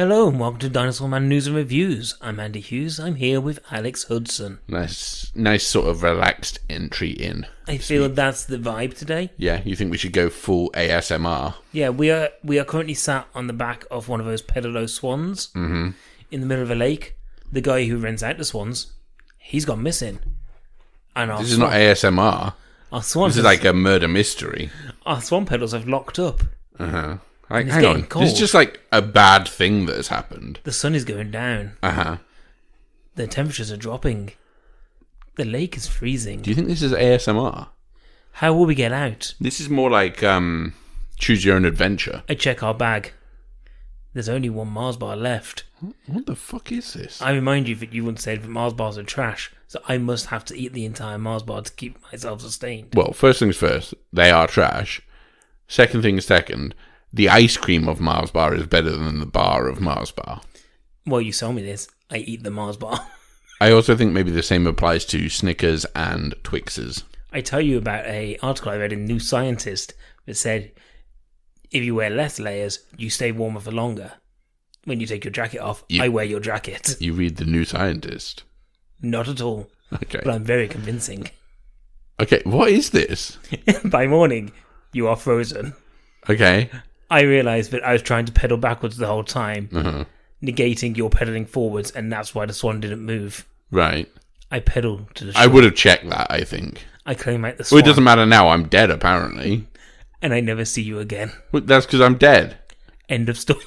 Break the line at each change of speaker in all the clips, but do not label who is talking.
Hello and welcome to Dinosaur Man News and Reviews. I'm Andy Hughes. I'm here with Alex Hudson.
Nice sort of relaxed entry in.
I feel that's the vibe today.
Yeah, you think we should go full ASMR?
Yeah, we are currently sat on the back of one of those pedalo swans in the middle of a lake. The guy who rents out the swans, he's gone missing. And
This is not ASMR.
Our swan
This is like a murder mystery.
Our swan pedals have locked up.
Uh-huh. Like,
It's
hang
getting
on.
cold.
This is just like a bad thing that has happened.
The sun is going down.
Uh-huh.
The temperatures are dropping. The lake is freezing.
Do you think this is ASMR?
How will we get out?
This is more like choose your own adventure.
I check our bag. There's only one Mars bar left.
What the fuck is this?
I remind you that you once said that Mars bars are trash, so I must have to eat the entire Mars bar to keep myself sustained.
Well, first things first, they are trash. Second things second, the ice cream of Mars bar is better than the bar of Mars bar.
Well, you sell me this. I eat the Mars bar.
I also think maybe the same applies to Snickers and Twixes.
I tell you about an article I read in New Scientist that said if you wear less layers, you stay warmer for longer. When you take your jacket off, I wear your jacket.
You read The New Scientist?
Not at all.
Okay.
But I'm very convincing.
Okay, what is this?
By morning, you are frozen.
Okay.
I realised that I was trying to pedal backwards the whole time, negating your pedaling forwards, and that's why the swan didn't move.
Right.
I pedalled to the shore.
I would have checked that, I think.
I claim out the
Well,
swan.
it doesn't matter now. I'm dead, apparently.
And I never see you again.
Well, that's because I'm dead.
End of story.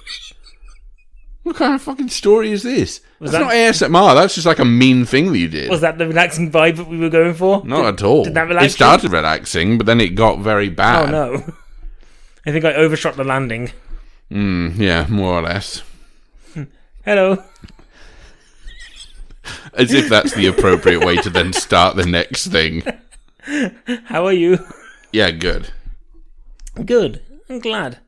What kind of fucking story is this?
Was
That's
that-
not ASMR. That's just like a mean thing that you did.
Was that the relaxing vibe that we were going for?
Not at all.
Did that relax
It started relaxing, but then it got very
you?
bad.
Oh no. I think I overshot the landing.
Yeah, more or less.
Hello.
As if that's the appropriate way to then start the next thing.
How are you?
Yeah, good.
Good. I'm glad.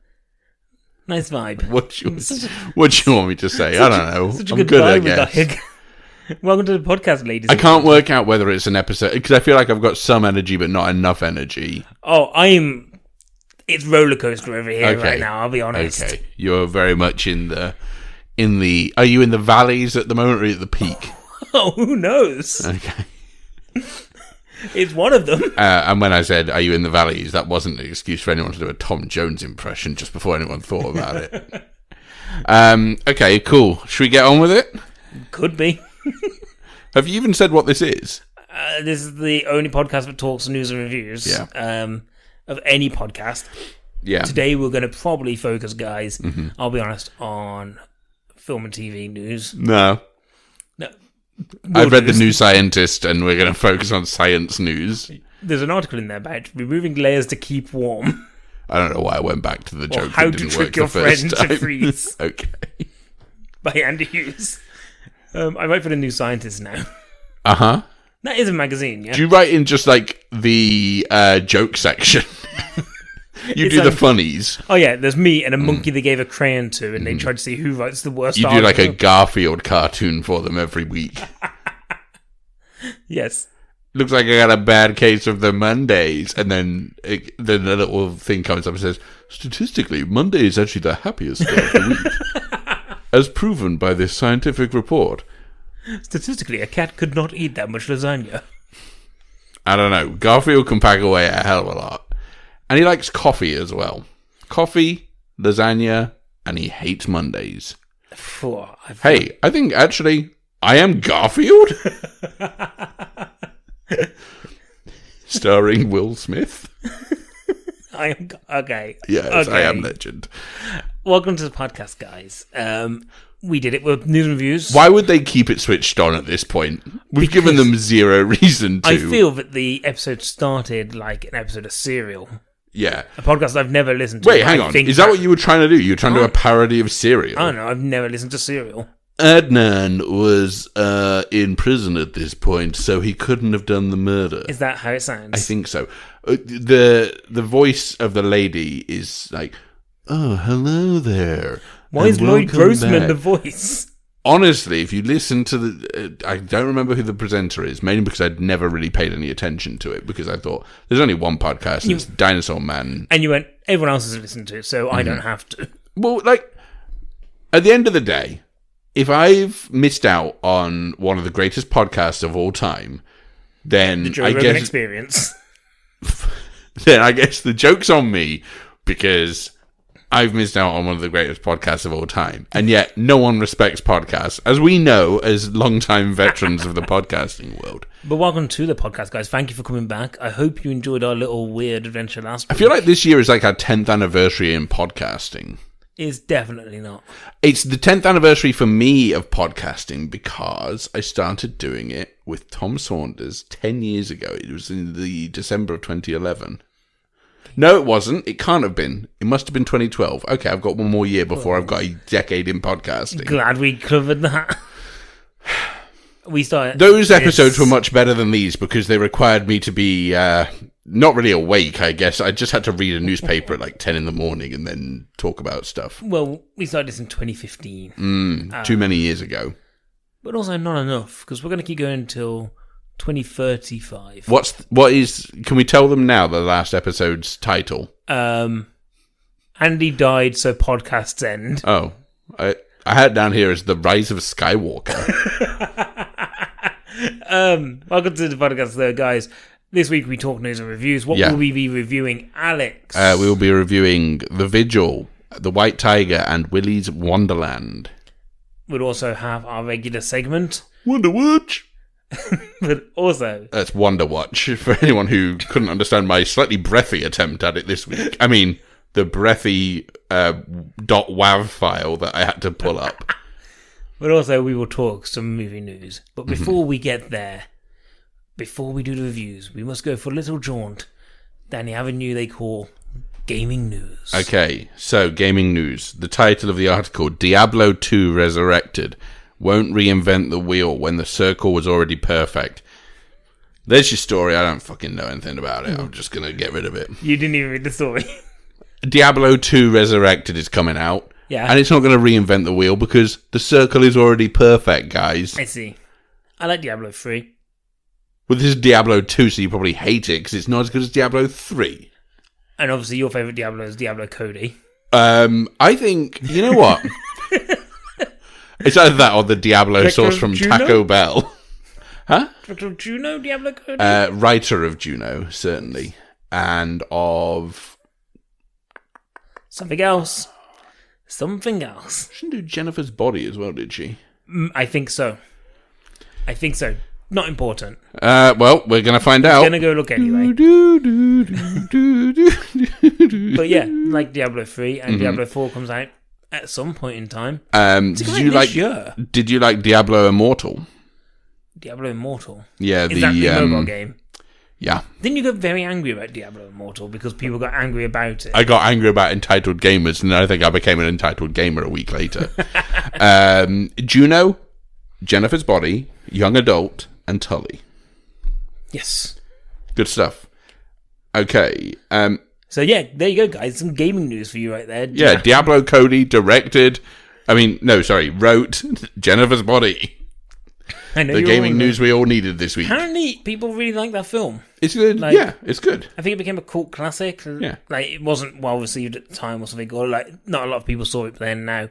Nice vibe.
What do you want me to say? I don't know.
Such a
I'm
good
good, I
vibe we got
guess.
here. Welcome to the podcast, ladies.
I can't work out whether it's an episode because I feel like I've got some energy but not enough energy.
Oh, it's roller coaster over here right now, I'll be honest.
Okay. You're very much in the are you in the valleys at the moment or at the peak?
Oh, who knows?
Okay.
It's one of them.
And when I said, are you in the valleys, that wasn't an excuse for anyone to do a Tom Jones impression just before anyone thought about it. Okay, cool. Should we get on with it?
Could be.
Have you even said what this is?
This is the only podcast that talks news and reviews of any podcast.
Yeah.
Today we're going to probably focus, guys, I'll be honest, on film and TV news.
No.
No,
I've read The New Scientist and we're going to focus on science news.
There's an article in there about removing layers to keep warm.
I don't know why I went back to the joke.
How
that
to
didn't
trick
work
your
the first
friend
time.
to freeze.
Okay.
By Andy Hughes. I write for The New Scientist now.
Uh-huh.
That is a magazine, yeah?
Do you write in just like the joke section? You do the funnies.
Oh yeah, there's me and a monkey they gave a crayon to, and they tried to see who writes the worst
You do like a
article.
Garfield cartoon for them every week.
Yes.
Looks like I got a bad case of the Mondays. And then the little thing comes up and says, statistically, Monday is actually the happiest day of the week. As proven by this scientific report.
Statistically, a cat could not eat that much lasagna.
I don't know. Garfield can pack away a hell of a lot. And he likes coffee as well. Coffee, lasagna, and he hates Mondays. Hey, I think actually I am Garfield. Starring Will Smith.
I am okay.
Yes,
okay.
I am Legend.
Welcome to the podcast, guys. We did it with news and reviews.
Why would they keep it switched on at this point? We've given them zero reason to.
I feel that the episode started like an episode of Serial.
Yeah.
A podcast I've never listened to.
Wait, hang on. Is that what you were trying to do? You were trying to do a parody of Serial?
I don't know. I've never listened to Serial.
Adnan was in prison at this point, so he couldn't have done the murder.
Is that how it sounds?
I think so. The voice of the lady is like, oh, hello there.
Why is Lloyd Grossman the voice?
Honestly, if you listen to the... I don't remember who the presenter is, mainly because I'd never really paid any attention to it, because I thought, there's only one podcast, and it's Dinosaur Man.
And you went, everyone else has listened to it, so I don't have to.
Well, like... at the end of the day, if I've missed out on one of the greatest podcasts of all time, then
the Joe Rogan Experience.
Then I guess the joke's on me, because I've missed out on one of the greatest podcasts of all time. And yet no one respects podcasts, as we know as long-time veterans of the podcasting world.
But welcome to the podcast, guys. Thank you for coming back. I hope you enjoyed our little weird adventure last week.
I feel like this year is like our 10th anniversary in podcasting.
It's definitely not.
It's the 10th anniversary for me of podcasting, because I started doing it with Tom Saunders 10 years ago. It was in the December of 2011. No, it wasn't. It can't have been. It must have been 2012. Okay, I've got one more year before I've got a decade in podcasting.
Glad we covered that. We started.
Those episodes were much better than these, because they required me to be not really awake, I guess. I just had to read a newspaper at like 10 in the morning and then talk about stuff.
Well, we started this in 2015.
Too many years ago.
But also not enough, because we're going to keep going until 2035.
Can we tell them now the last episode's title?
Andy died, so podcasts end.
Oh, I had it down here as The Rise of Skywalker.
Welcome to the podcast, though, guys. This week we talk news and reviews. What will we be reviewing, Alex?
We will be reviewing The Vigil, The White Tiger, and Willy's Wonderland.
We'll also have our regular segment,
Wonder Watch.
But also,
that's Wonder Watch, for anyone who couldn't understand my slightly breathy attempt at it this week. I mean, the breathy .wav file that I had to pull up.
But also, we will talk some movie news. But before we get there, before we do the reviews, we must go for a little jaunt down the avenue they call gaming news.
Okay, so gaming news. The title of the article, Diablo 2 Resurrected. Won't reinvent the wheel when the circle was already perfect. There's your story. I don't fucking know anything about it. I'm just going to get rid of it.
You didn't even read the story.
Diablo 2 Resurrected is coming out.
Yeah.
And it's not going to reinvent the wheel because the circle is already perfect, guys.
I see. I like Diablo 3.
Well, this is Diablo 2, so you probably hate it because it's not as good as Diablo 3.
And obviously your favourite Diablo is Diablo Cody.
I think, you know what? It's either that or the Diablo sauce from
Juno?
Taco Bell. Huh?
Director of Juno, Diablo Cody?
Writer of Juno, certainly. And of...
Something else. Something else.
She didn't do Jennifer's Body as well, did she?
I think so. Not important.
Well, we're going to find out.
Going to go look anyway. But yeah, like Diablo 3 and Diablo 4 comes out at some point in time.
Did you like Diablo Immortal?
Diablo Immortal?
Yeah,
Is that the mobile game?
Yeah.
Didn't you get very angry about Diablo Immortal because people got angry about it?
I got angry about entitled gamers, and I think I became an entitled gamer a week later. Juno, Jennifer's Body, Young Adult, and Tully.
Yes.
Good stuff. Okay.
So yeah, there you go, guys. Some gaming news for you right there.
Yeah, Diablo Cody wrote Jennifer's Body.
I know
the gaming news we all needed this week.
Apparently, people really like that film.
It's good. Yeah, it's good.
I think it became a cult classic.
Yeah.
Like, it wasn't well received at the time or something, or like, not a lot of people saw it, but then now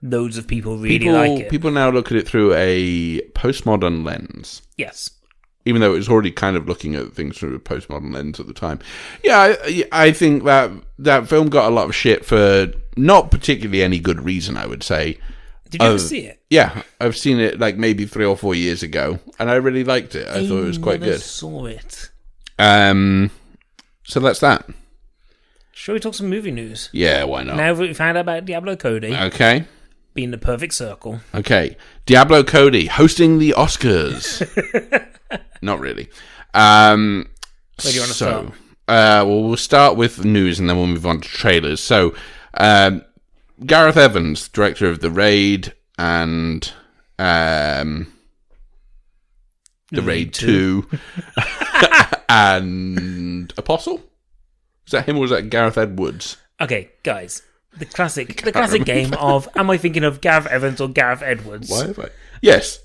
loads of people really like it.
People now look at it through a postmodern lens.
Yes.
Even though it was already kind of looking at things through a postmodern lens at the time. Yeah, I think that film got a lot of shit for not particularly any good reason, I would say.
Did you ever see it?
Yeah, I've seen it like maybe 3 or 4 years ago, and I really liked it. I thought it was quite good. I
saw it.
So that's that.
Shall we talk some movie news?
Yeah, why not?
Now that we found out about Diablo Cody.
Okay.
Being the perfect circle.
Okay. Diablo Cody hosting the Oscars. Not really.
Where do you want to start?
Well, we'll start with news and then we'll move on to trailers. So, Gareth Evans, director of The Raid and The Raid 2 and Apostle? Is that him or was that Gareth Edwards?
Okay, guys. The classic game of, am I thinking of Gareth Evans or Gareth Edwards?
Why have I? Yes.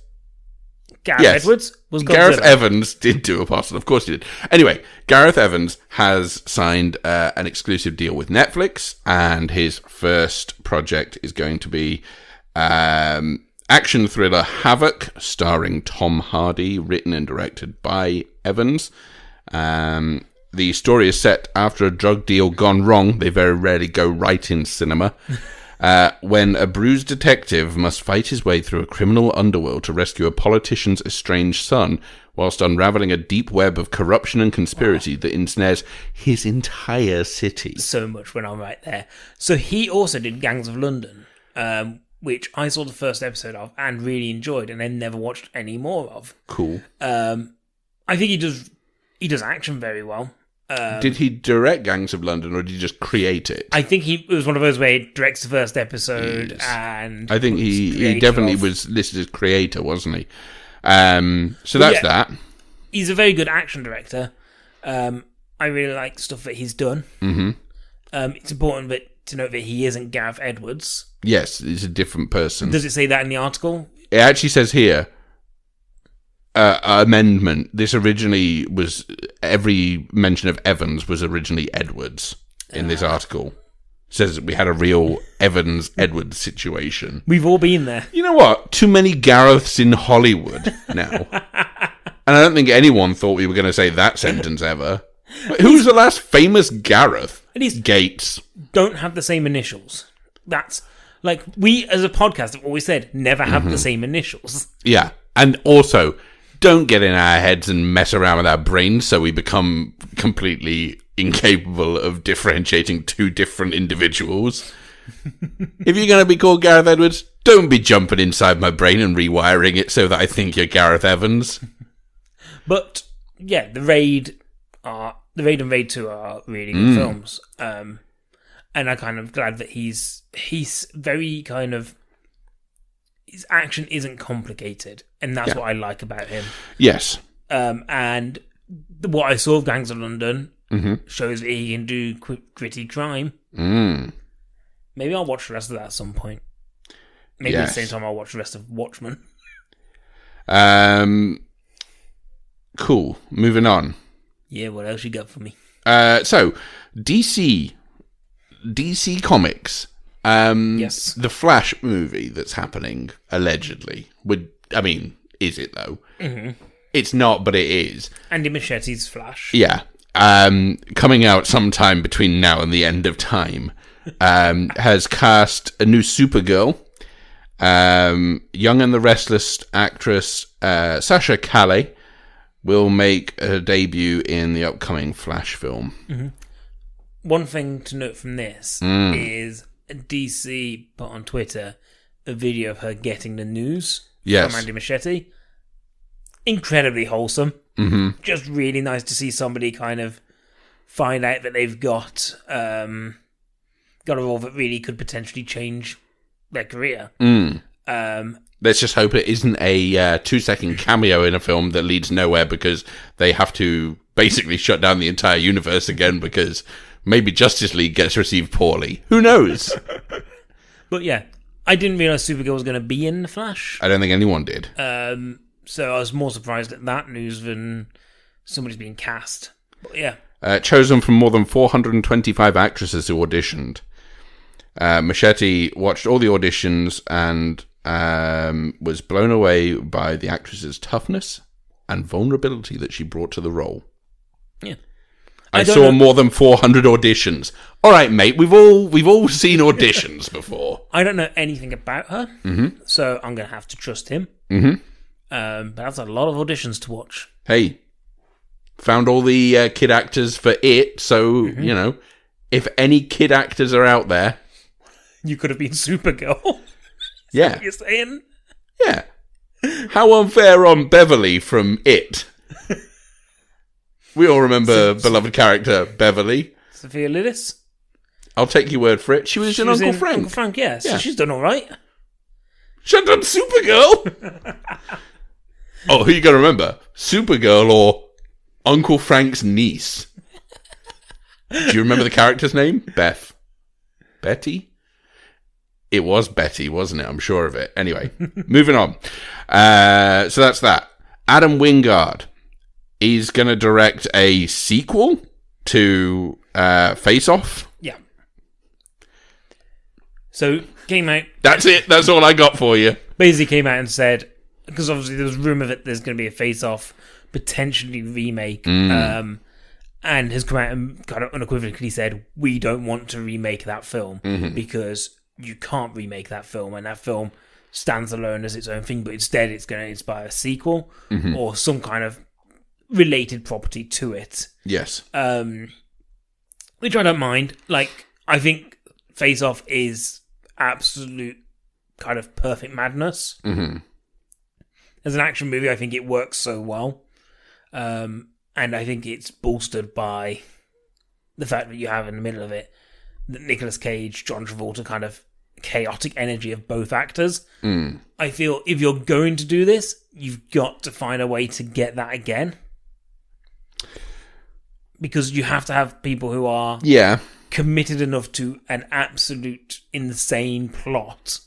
Edwards was Godzilla.
Gareth Evans did do Apostle. Of course he did. Anyway, Gareth Evans has signed an exclusive deal with Netflix, and his first project is going to be Action thriller Havoc, starring Tom Hardy, written and directed by Evans. The story is set after a drug deal gone wrong. They very rarely go right in cinema. When a bruised detective must fight his way through a criminal underworld to rescue a politician's estranged son, whilst unraveling a deep web of corruption and conspiracy that ensnares his entire city.
So much went on right there. So he also did Gangs of London, which I saw the first episode of and really enjoyed, and then never watched any more of.
Cool.
I think he does action very well.
Did he direct Gangs of London, or did he just create it?
I think it was one of those where he directs the first episode, and
I think he definitely was listed as creator, wasn't he? So that's that.
He's a very good action director. I really like stuff that he's done.
Mm-hmm.
It's important to note that he isn't Gareth Edwards.
Yes, he's a different person.
Does it say that in the article?
It actually says here, amendment. This originally was, every mention of Evans was originally Edwards in this article. It says we had a real Evans-Edwards situation.
We've all been there.
You know what? Too many Gareths in Hollywood now. And I don't think anyone thought we were going to say that sentence ever. Who was the last famous Gareth? Gates.
Don't have the same initials. That's, like, we as a podcast have always said, never have the same initials.
Yeah. And also, don't get in our heads and mess around with our brains so we become completely incapable of differentiating two different individuals. If you're going to be called Gareth Edwards, don't be jumping inside my brain and rewiring it so that I think you're Gareth Evans.
But, yeah, The Raid and Raid 2 are really good films. And I'm kind of glad that he's very kind of... His action isn't complicated, and that's what I like about him.
Yes.
And what I saw of Gangs of London shows that he can do gritty crime. Maybe I'll watch the rest of that at some point. Maybe at the same time I'll watch the rest of Watchmen.
Cool. Moving on.
Yeah, what else you got for me?
So, DC Comics.
Yes.
The Flash movie that's happening, allegedly. Is it, though? Mm-hmm. It's not, but it is.
Andy Machetti's Flash.
Yeah. Coming out sometime between now and the end of time. Has cast a new Supergirl. Young and the Restless actress Sasha Calle will make a debut in the upcoming Flash film.
Mm-hmm. One thing to note from this is DC put on Twitter a video of her getting the news from Andy Muschietti. Incredibly wholesome. Mm-hmm. Just really nice to see somebody kind of find out that they've got a role that really could potentially change their career.
Let's just hope it isn't a 2-second cameo in a film that leads nowhere because they have to basically shut down the entire universe again because maybe Justice League gets received poorly. Who knows?
But yeah, I didn't realise Supergirl was going to be in The Flash.
I don't think anyone did.
So I was more surprised at that news than somebody's being cast. But yeah.
Chosen from more than 425 actresses who auditioned. Muschietti watched all the auditions and was blown away by the actress's toughness and vulnerability that she brought to the role.
Yeah.
I saw more than 400 auditions. All right, mate, we've all seen auditions before.
I don't know anything about her, so I'm going to have to trust him. But that's a lot of auditions to watch.
Hey, found all the kid actors for it, so, you know, if any kid actors are out there...
You could have been Supergirl.
Yeah.
What you're saying?
Yeah. How unfair on Beverly from It. We all remember beloved character Beverly.
Sophia Lillis.
I'll take your word for it. She was in Uncle Frank.
Uncle Frank, yeah. So she's done all right.
She's done Supergirl. Oh, who you got to remember? Supergirl or Uncle Frank's niece. Do you remember the character's name? Beth. Betty? It was Betty, wasn't it? I'm sure of it. Anyway, moving on. So that's that. Adam Wingard. He's going to direct a sequel to Face Off.
Yeah. So came out.
That's it. That's all I got for you.
Basically came out and said, because obviously there was rumour that there's going to be a Face-Off potentially remake, and has come out and kind of unequivocally said, we don't want to remake that film because you can't remake that film, and that film stands alone as its own thing, but instead it's going to inspire a sequel or some kind of related property to it.
Yes.
Which I don't mind. Like, I think Face-Off is absolute kind of perfect madness. As an action movie, I think it works so well. And I think it's bolstered by the fact that you have in the middle of it the Nicolas Cage, John Travolta kind of chaotic energy of both actors. I feel if you're going to do this, you've got to find a way to get that again. Because you have to have people who are committed enough to an absolute insane plot.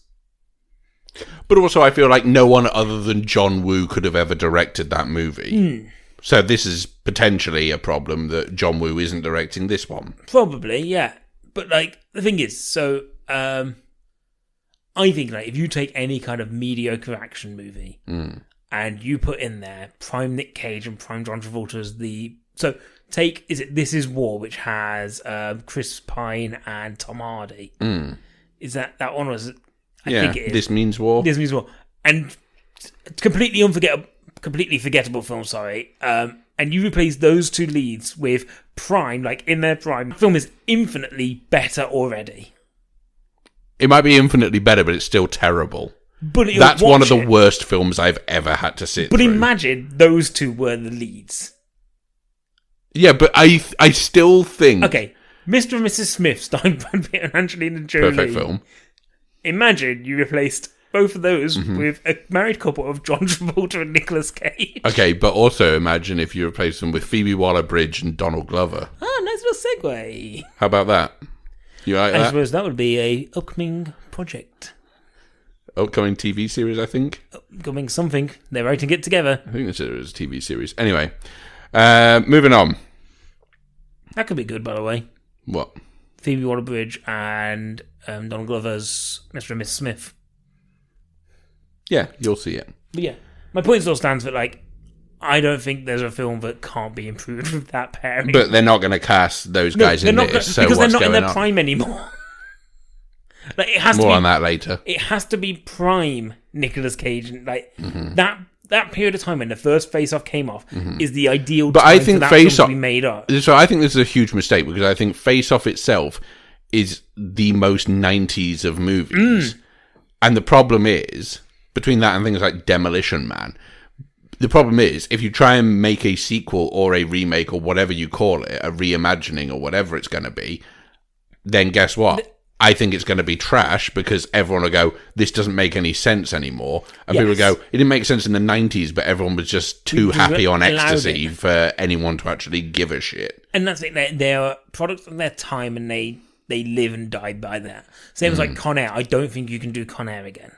But also I feel like no one other than John Woo could have ever directed that movie. So this is potentially a problem that John Woo isn't directing this one.
Probably, yeah. But like the thing is, so I think like if you take any kind of mediocre action movie and you put in there prime Nick Cage and prime John Travolta as the... So take, This Is War, which has Chris Pine and Tom Hardy. Is that one was... I think it is.
This Means War.
This Means War. And completely forgettable film, sorry. And you replace those two leads with prime, like in their prime. The film is infinitely better already.
It might be infinitely better, but it's still terrible.
But
that's one of the worst films I've ever had to sit through.
But imagine those two were the leads.
Yeah, but I still think...
Okay, Mr. and Mrs. Smith starring Brad Pitt and Angelina Jolie.
Perfect film.
Imagine you replaced both of those with a married couple of John Travolta and Nicolas Cage.
Okay, but also imagine if you replace them with Phoebe Waller-Bridge and Donald Glover.
Ah, nice little segue.
How about that? You like that?
I suppose that would be a upcoming project.
Upcoming TV series, I think.
Upcoming something. They're writing it together.
I think this is a TV series. Anyway, moving on.
That could be good, by the way.
What?
Phoebe Waller-Bridge and Donald Glover's Mr. and Mrs. Smith.
Yeah, you'll see it.
But yeah, my point still stands that, like, I don't think there's a film that can't be improved with that pairing.
But they're not going to cast those guys in this, so
because
what's
they're not in
going
their
on?
prime anymore. Like, it has
More
to be,
on that later.
It has to be prime Nicolas Cage. And, like, that period of time when the first Face-Off came off is the ideal
but
time
I think
for that
Face-Off
film to be made up.
So I think this is a huge mistake because I think Face-Off itself is the most 90s of movies. And the problem is, between that and things like Demolition Man, the problem is, if you try and make a sequel or a remake or whatever you call it, a reimagining or whatever it's going to be, then guess what? I think it's going to be trash because everyone will go, this doesn't make any sense anymore. And people will go, it didn't make sense in the 90s, but everyone was just too happy on ecstasy for anyone to actually give a shit.
And that's it. They're products of their time and they live and die by that. Same as like Con Air. I don't think you can do Con Air again.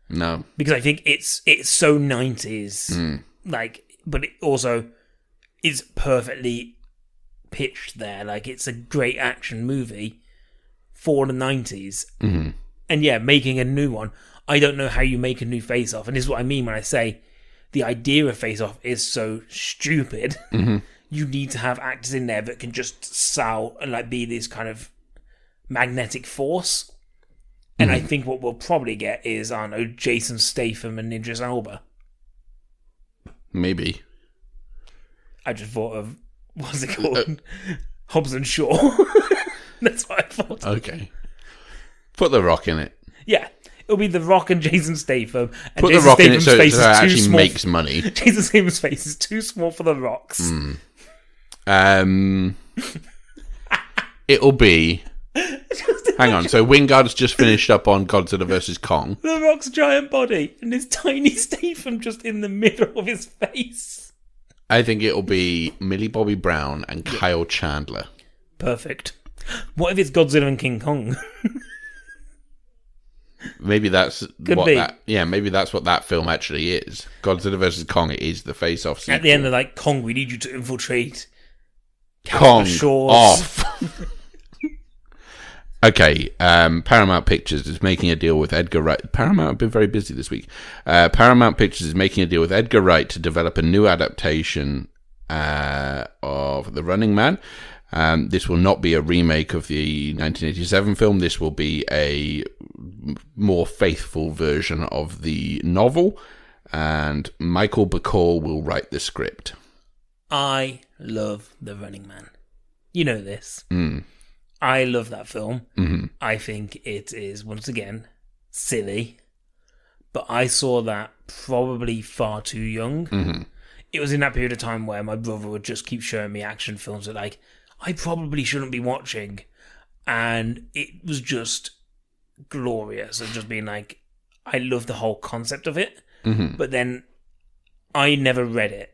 No.
Because I think it's so 90s. Like, but it also is perfectly pitched there. Like, it's a great action movie for the 90s. And yeah, making a new one. I don't know how you make a new Face-Off. And this is what I mean when I say the idea of Face-Off is so stupid. You need to have actors in there that can just sell and like be this kind of magnetic force. And I think what we'll probably get is, I don't know, Jason Statham and Idris Elba.
Maybe.
I just thought of, what's it called? Hobbs and Shaw. That's what I thought.
Okay. Put The Rock in it.
Yeah. It'll be The Rock and Jason Statham. And
Put
Jason
The Rock in it
Statham's
so
face
it
is
actually
small.
makes money.
Jason Statham's face is too small for The Rock's.
It'll be... Hang on, so Wingard's just finished up on Godzilla vs. Kong.
The Rock's giant body and his tiny Statham just in the middle of his face.
I think it'll be Millie Bobby Brown and Kyle Chandler.
Perfect. What if it's Godzilla and King Kong?
Maybe that's
be.
Maybe that's what that film actually is. Godzilla vs. Kong is the face-off sequel.
At the end of like, Kong, we need you to infiltrate
Kong
shores.
off. Okay, Paramount Pictures is making a deal with Edgar Wright. Paramount have been very busy this week. Paramount Pictures is making a deal with Edgar Wright to develop a new adaptation of The Running Man. This will not be a remake of the 1987 film. This will be a more faithful version of the novel. And Michael Bacall will write the script.
I love The Running Man. You know this. I love that film. Mm-hmm. I think it is, once again, silly. But I saw that probably far too young. Mm-hmm. It was in that period of time where my brother would just keep showing me action films that, like, I probably shouldn't be watching. And it was just glorious. And just being like, I love the whole concept of it. Mm-hmm. But then I never read it.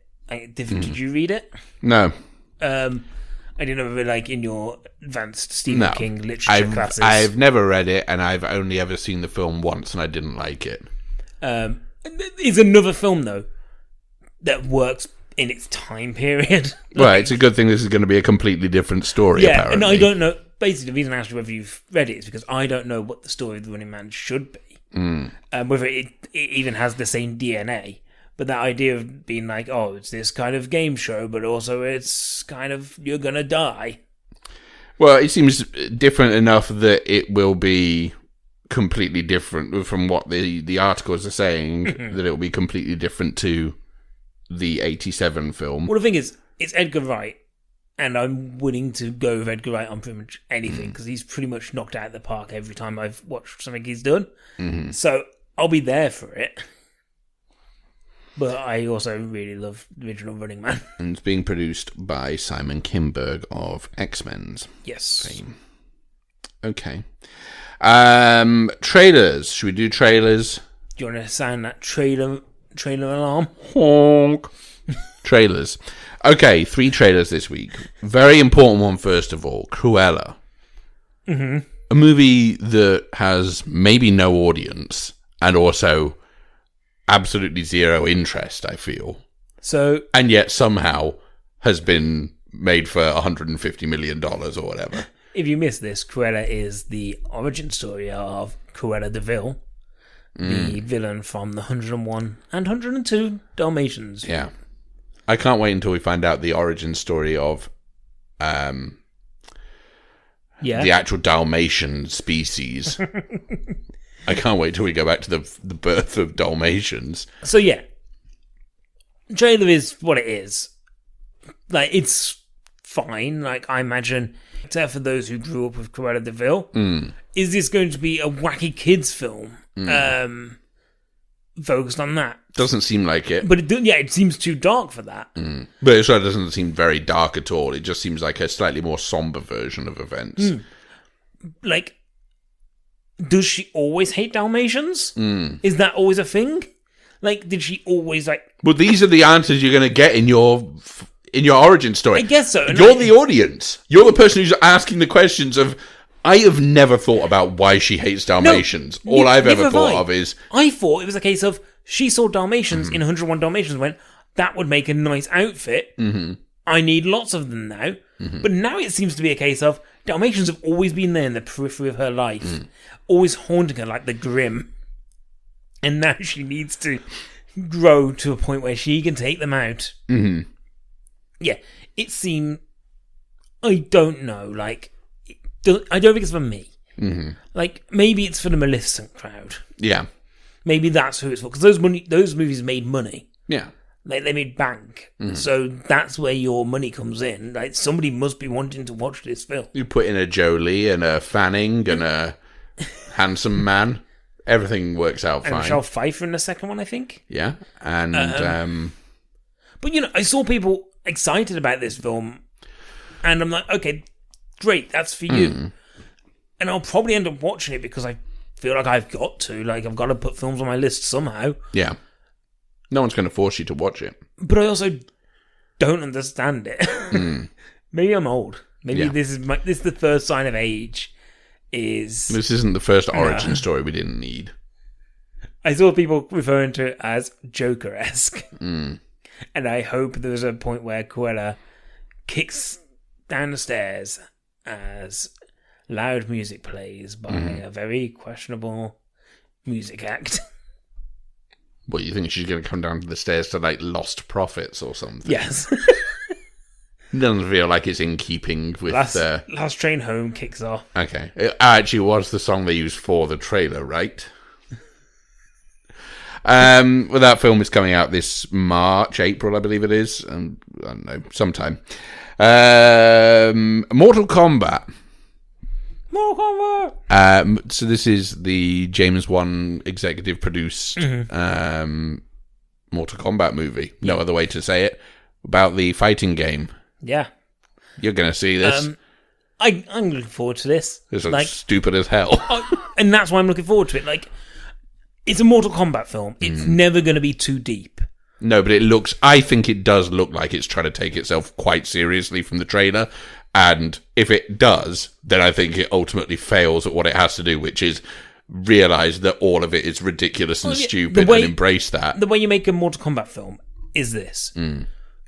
Did you read it?
No.
I didn't know, like, in your advanced Stephen King literature classes.
I've never read it, and I've only ever seen the film once, and I didn't like it.
It's another film, though, that works in its time period.
Well, it's a good thing this is going to be a completely different story, apparently.
And I don't know. Basically, the reason I asked you whether you've read it is because I don't know what the story of The Running Man should be. Whether it even has the same DNA. But that idea of being like, oh, it's this kind of game show, but also it's kind of, you're going to die.
Well, it seems different enough that it will be completely different from what the articles are saying, that it will be completely different to the 87 film.
Well, the thing is, it's Edgar Wright, and I'm willing to go with Edgar Wright on pretty much anything, because he's pretty much knocked out of the park every time I've watched something he's done. Mm-hmm. So I'll be there for it. But I also really love the original Running Man.
And it's being produced by Simon Kinberg of X-Men's fame. Okay. Trailers. Should we do trailers?
Do you want to sound that trailer alarm?
Honk. Trailers. Okay, 3 trailers this week. Very important one, first of all. Cruella. Mm-hmm. A movie that has maybe no audience, and also absolutely zero interest, I feel.
So,
and yet somehow has been made for $150 million or whatever.
If you missed this, Cruella is the origin story of Cruella de Vil, the villain from the 101 and 102 Dalmatians.
Yeah. I can't wait until we find out the origin story of the actual Dalmatian species. I can't wait till we go back to the birth of Dalmatians.
So yeah, trailer is what it is. Like, it's fine. Like, I imagine, except for those who grew up with Cruella de Vil, is this going to be a wacky kids film focused on that?
Doesn't seem like it.
But it seems too dark for that.
But it also doesn't seem very dark at all. It just seems like a slightly more somber version of events.
Like, does she always hate Dalmatians? Is that always a thing? Like, did she always, like...
Well, these are the answers you're going to get in your origin story.
I guess so.
You're the audience. You're the person who's asking the questions of... I have never thought about why she hates Dalmatians. All I've ever thought of is...
I thought it was a case of she saw Dalmatians in 101 Dalmatians and went, that would make a nice outfit. I need lots of them now. But now it seems to be a case of Dalmatians have always been there in the periphery of her life. Always haunting her like the Grim. And now she needs to grow to a point where she can take them out. Yeah, it seemed... I don't know, like... I don't think it's for me. Like, maybe it's for the Maleficent crowd.
Yeah.
Maybe that's who it's for. Because those movies made money.
Yeah.
Like, they made bank. So that's where your money comes in. Like, somebody must be wanting to watch this film.
You put in a Jolie and a Fanning and a handsome man. Everything works out fine.
And Michelle Pfeiffer in the second one, I think.
Yeah. And...
But, you know, I saw people excited about this film. And I'm like, okay... Great, that's for you. And I'll probably end up watching it because I feel like I've got to. Like, I've got to put films on my list somehow.
Yeah. No one's going to force you to watch it.
But I also don't understand it. Maybe I'm old. Maybe this is the first sign of age. This
isn't the first origin story we didn't need.
I saw people referring to it as Joker-esque. And I hope there's a point where Cruella kicks down the stairs as loud music plays by a very questionable music act.
What, you think she's going to come down the stairs to, like, Lost Prophets or something?
Yes.
Doesn't feel like it's in keeping with...
Last Train Home kicks off.
Okay. It actually was the song they used for the trailer, right? Well, that film is coming out this April, I believe it is. I don't know, sometime. Mortal Kombat. So this is the James Wan executive produced Mortal Kombat movie. No other way to say it. About the fighting game.
Yeah.
You're going to see this.
I'm looking forward to this.
This looks stupid as hell.
And that's why I'm looking forward to it. Like, it's a Mortal Kombat film. It's never going to be too deep.
No, but I think it does look like it's trying to take itself quite seriously from the trailer. And if it does, then I think it ultimately fails at what it has to do, which is realise that all of it is ridiculous and stupid and embrace that.
The way you make a Mortal Kombat film is this.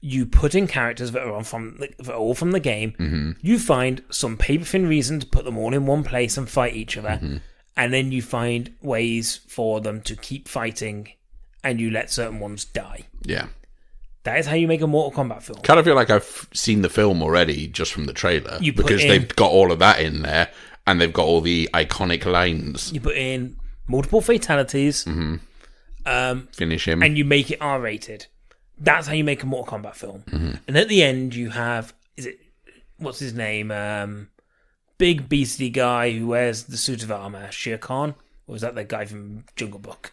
You put in characters that are all from the game. You find some paper-thin reason to put them all in one place and fight each other. And then you find ways for them to keep fighting, and you let certain ones die. Yeah. That is how you make a Mortal Kombat film.
Kind of feel like I've seen the film already just from the trailer. Because they've got all of that in there, and they've got all the iconic lines.
You put in multiple fatalities.
Finish him.
And you make it R-rated. That's how you make a Mortal Kombat film. And at the end, you have... What's his name? Big beastly guy who wears the suit of armor. Shere Khan? Or is that the guy from Jungle Book?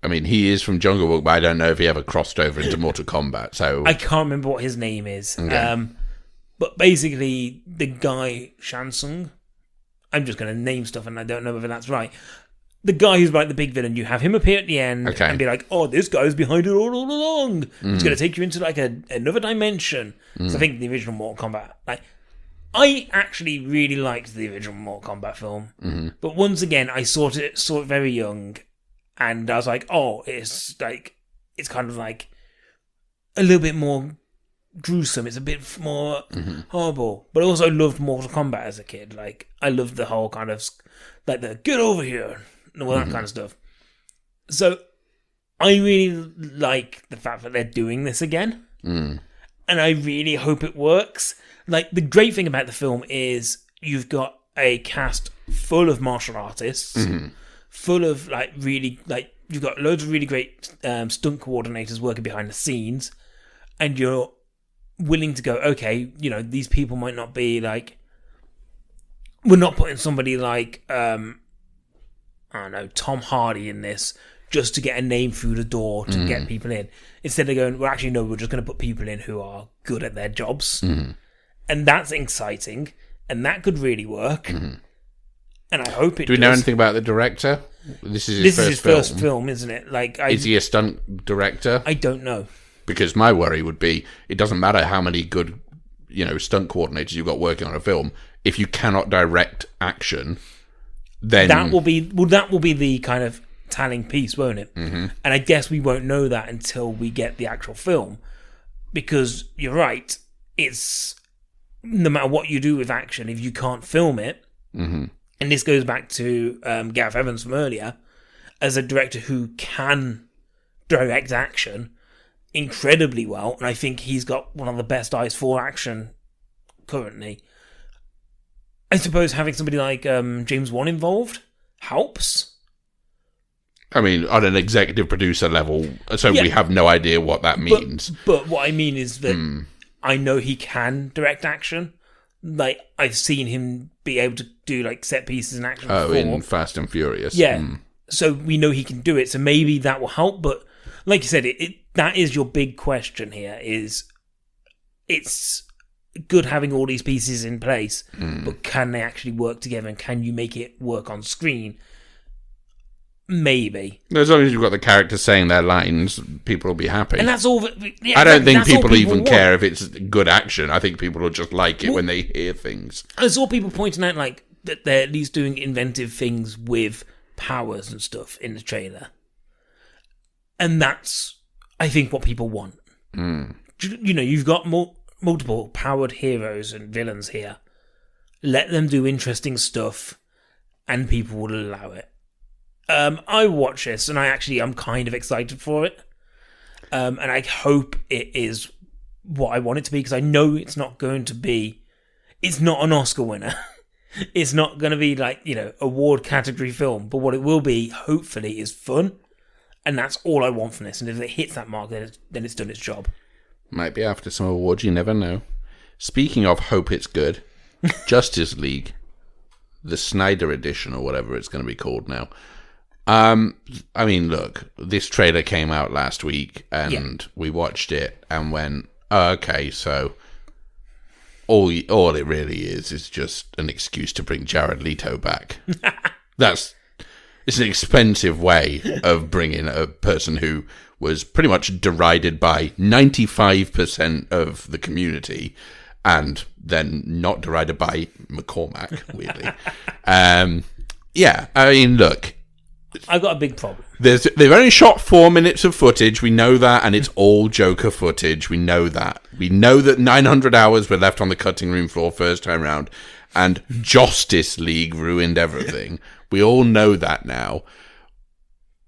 I mean, he is from Jungle Book, but I don't know if he ever crossed over into Mortal Kombat. So
I can't remember what his name is.
Okay.
But basically, the guy, Shansung, I'm just going to name stuff and I don't know whether that's right. The guy who's like the big villain, you have him appear at the end and be like, oh, this guy's behind it all along. It's going to take you into like another dimension. So I think the original Mortal Kombat, I actually really liked the original Mortal Kombat film. But once again, I saw it very young. And I was like, oh, it's kind of like a little bit more gruesome. It's a bit more horrible. But I also loved Mortal Kombat as a kid. Like, I loved the whole kind of, like, the get over here and all that kind of stuff. So, I really like the fact that they're doing this again. And I really hope it works. Like, the great thing about the film is you've got a cast full of martial artists. Full of, you've got loads of really great stunt coordinators working behind the scenes, and you're willing to go, okay, these people might not be, we're not putting somebody like, I don't know, Tom Hardy in this just to get a name through the door to get people in. Instead of going, well, actually, no, we're just going to put people in who are good at their jobs. And that's exciting, and that could really work. And I hope it does.
Do we know anything about the director? This is his
first film, isn't it?
Is he a stunt director?
I don't know.
Because my worry would be, it doesn't matter how many good, stunt coordinators you've got working on a film. If you cannot direct action, then
that will be the kind of telling piece, won't it? And I guess we won't know that until we get the actual film, because you're right. It's no matter what you do with action, if you can't film it. And this goes back to Gareth Evans from earlier, as a director who can direct action incredibly well, and I think he's got one of the best eyes for action currently. I suppose having somebody like James Wan involved helps.
I mean, on an executive producer level, so we have no idea what that means.
But what I mean is that I know he can direct action. Like, I've seen him be able to do, set pieces in action before.
In Fast and Furious.
Yeah. So we know he can do it, so maybe that will help. But, like you said, that is your big question here, is it's good having all these pieces in place, but can they actually work together, and can you make it work on screen? Maybe.
As long as you've got the characters saying their lines, people will be happy.
And that's all.
I don't think people even care if it's good action. I think people will just like it when they hear things.
I saw people pointing out that they're at least doing inventive things with powers and stuff in the trailer. And that's, I think, what people want. You've got multiple powered heroes and villains here. let them do interesting stuff, and people will allow it. I watch this, and I'm kind of excited for it. And I hope it is what I want it to be, because I know it's not going to be... It's not an Oscar winner. It's not going to be award category film. But what it will be, hopefully, is fun. And that's all I want from this. And if it hits that mark, then it's done its job.
Might be after some awards, you never know. Speaking of hope it's good, Justice League, the Snyder edition, or whatever it's going to be called now. I mean, look, this trailer came out last week, and we watched it and went, oh, okay, so all it really is just an excuse to bring Jared Leto back. It's an expensive way of bringing a person who was pretty much derided by 95% of the community, and then not derided by McCormack, weirdly. Yeah, I mean, look.
I've got a big problem.
They've only shot 4 minutes of footage. We know that, and it's all Joker footage. We know that. We know that 900 hours were left on the cutting room floor first time round, and Justice League ruined everything. We all know that now.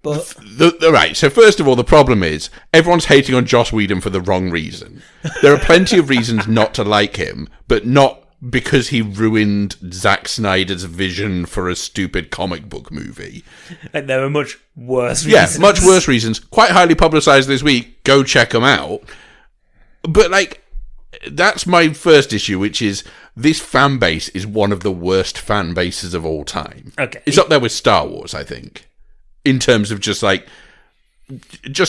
But
right, so first of all, the problem is everyone's hating on Joss Whedon for the wrong reason. There are plenty of reasons not to like him, but not because he ruined Zack Snyder's vision for a stupid comic book movie.
And there are much worse reasons.
Yeah, much worse reasons. Quite highly publicized this week. Go check them out. But, that's my first issue, which is this fan base is one of the worst fan bases of all time.
Okay.
It's up there with Star Wars, I think, in terms of just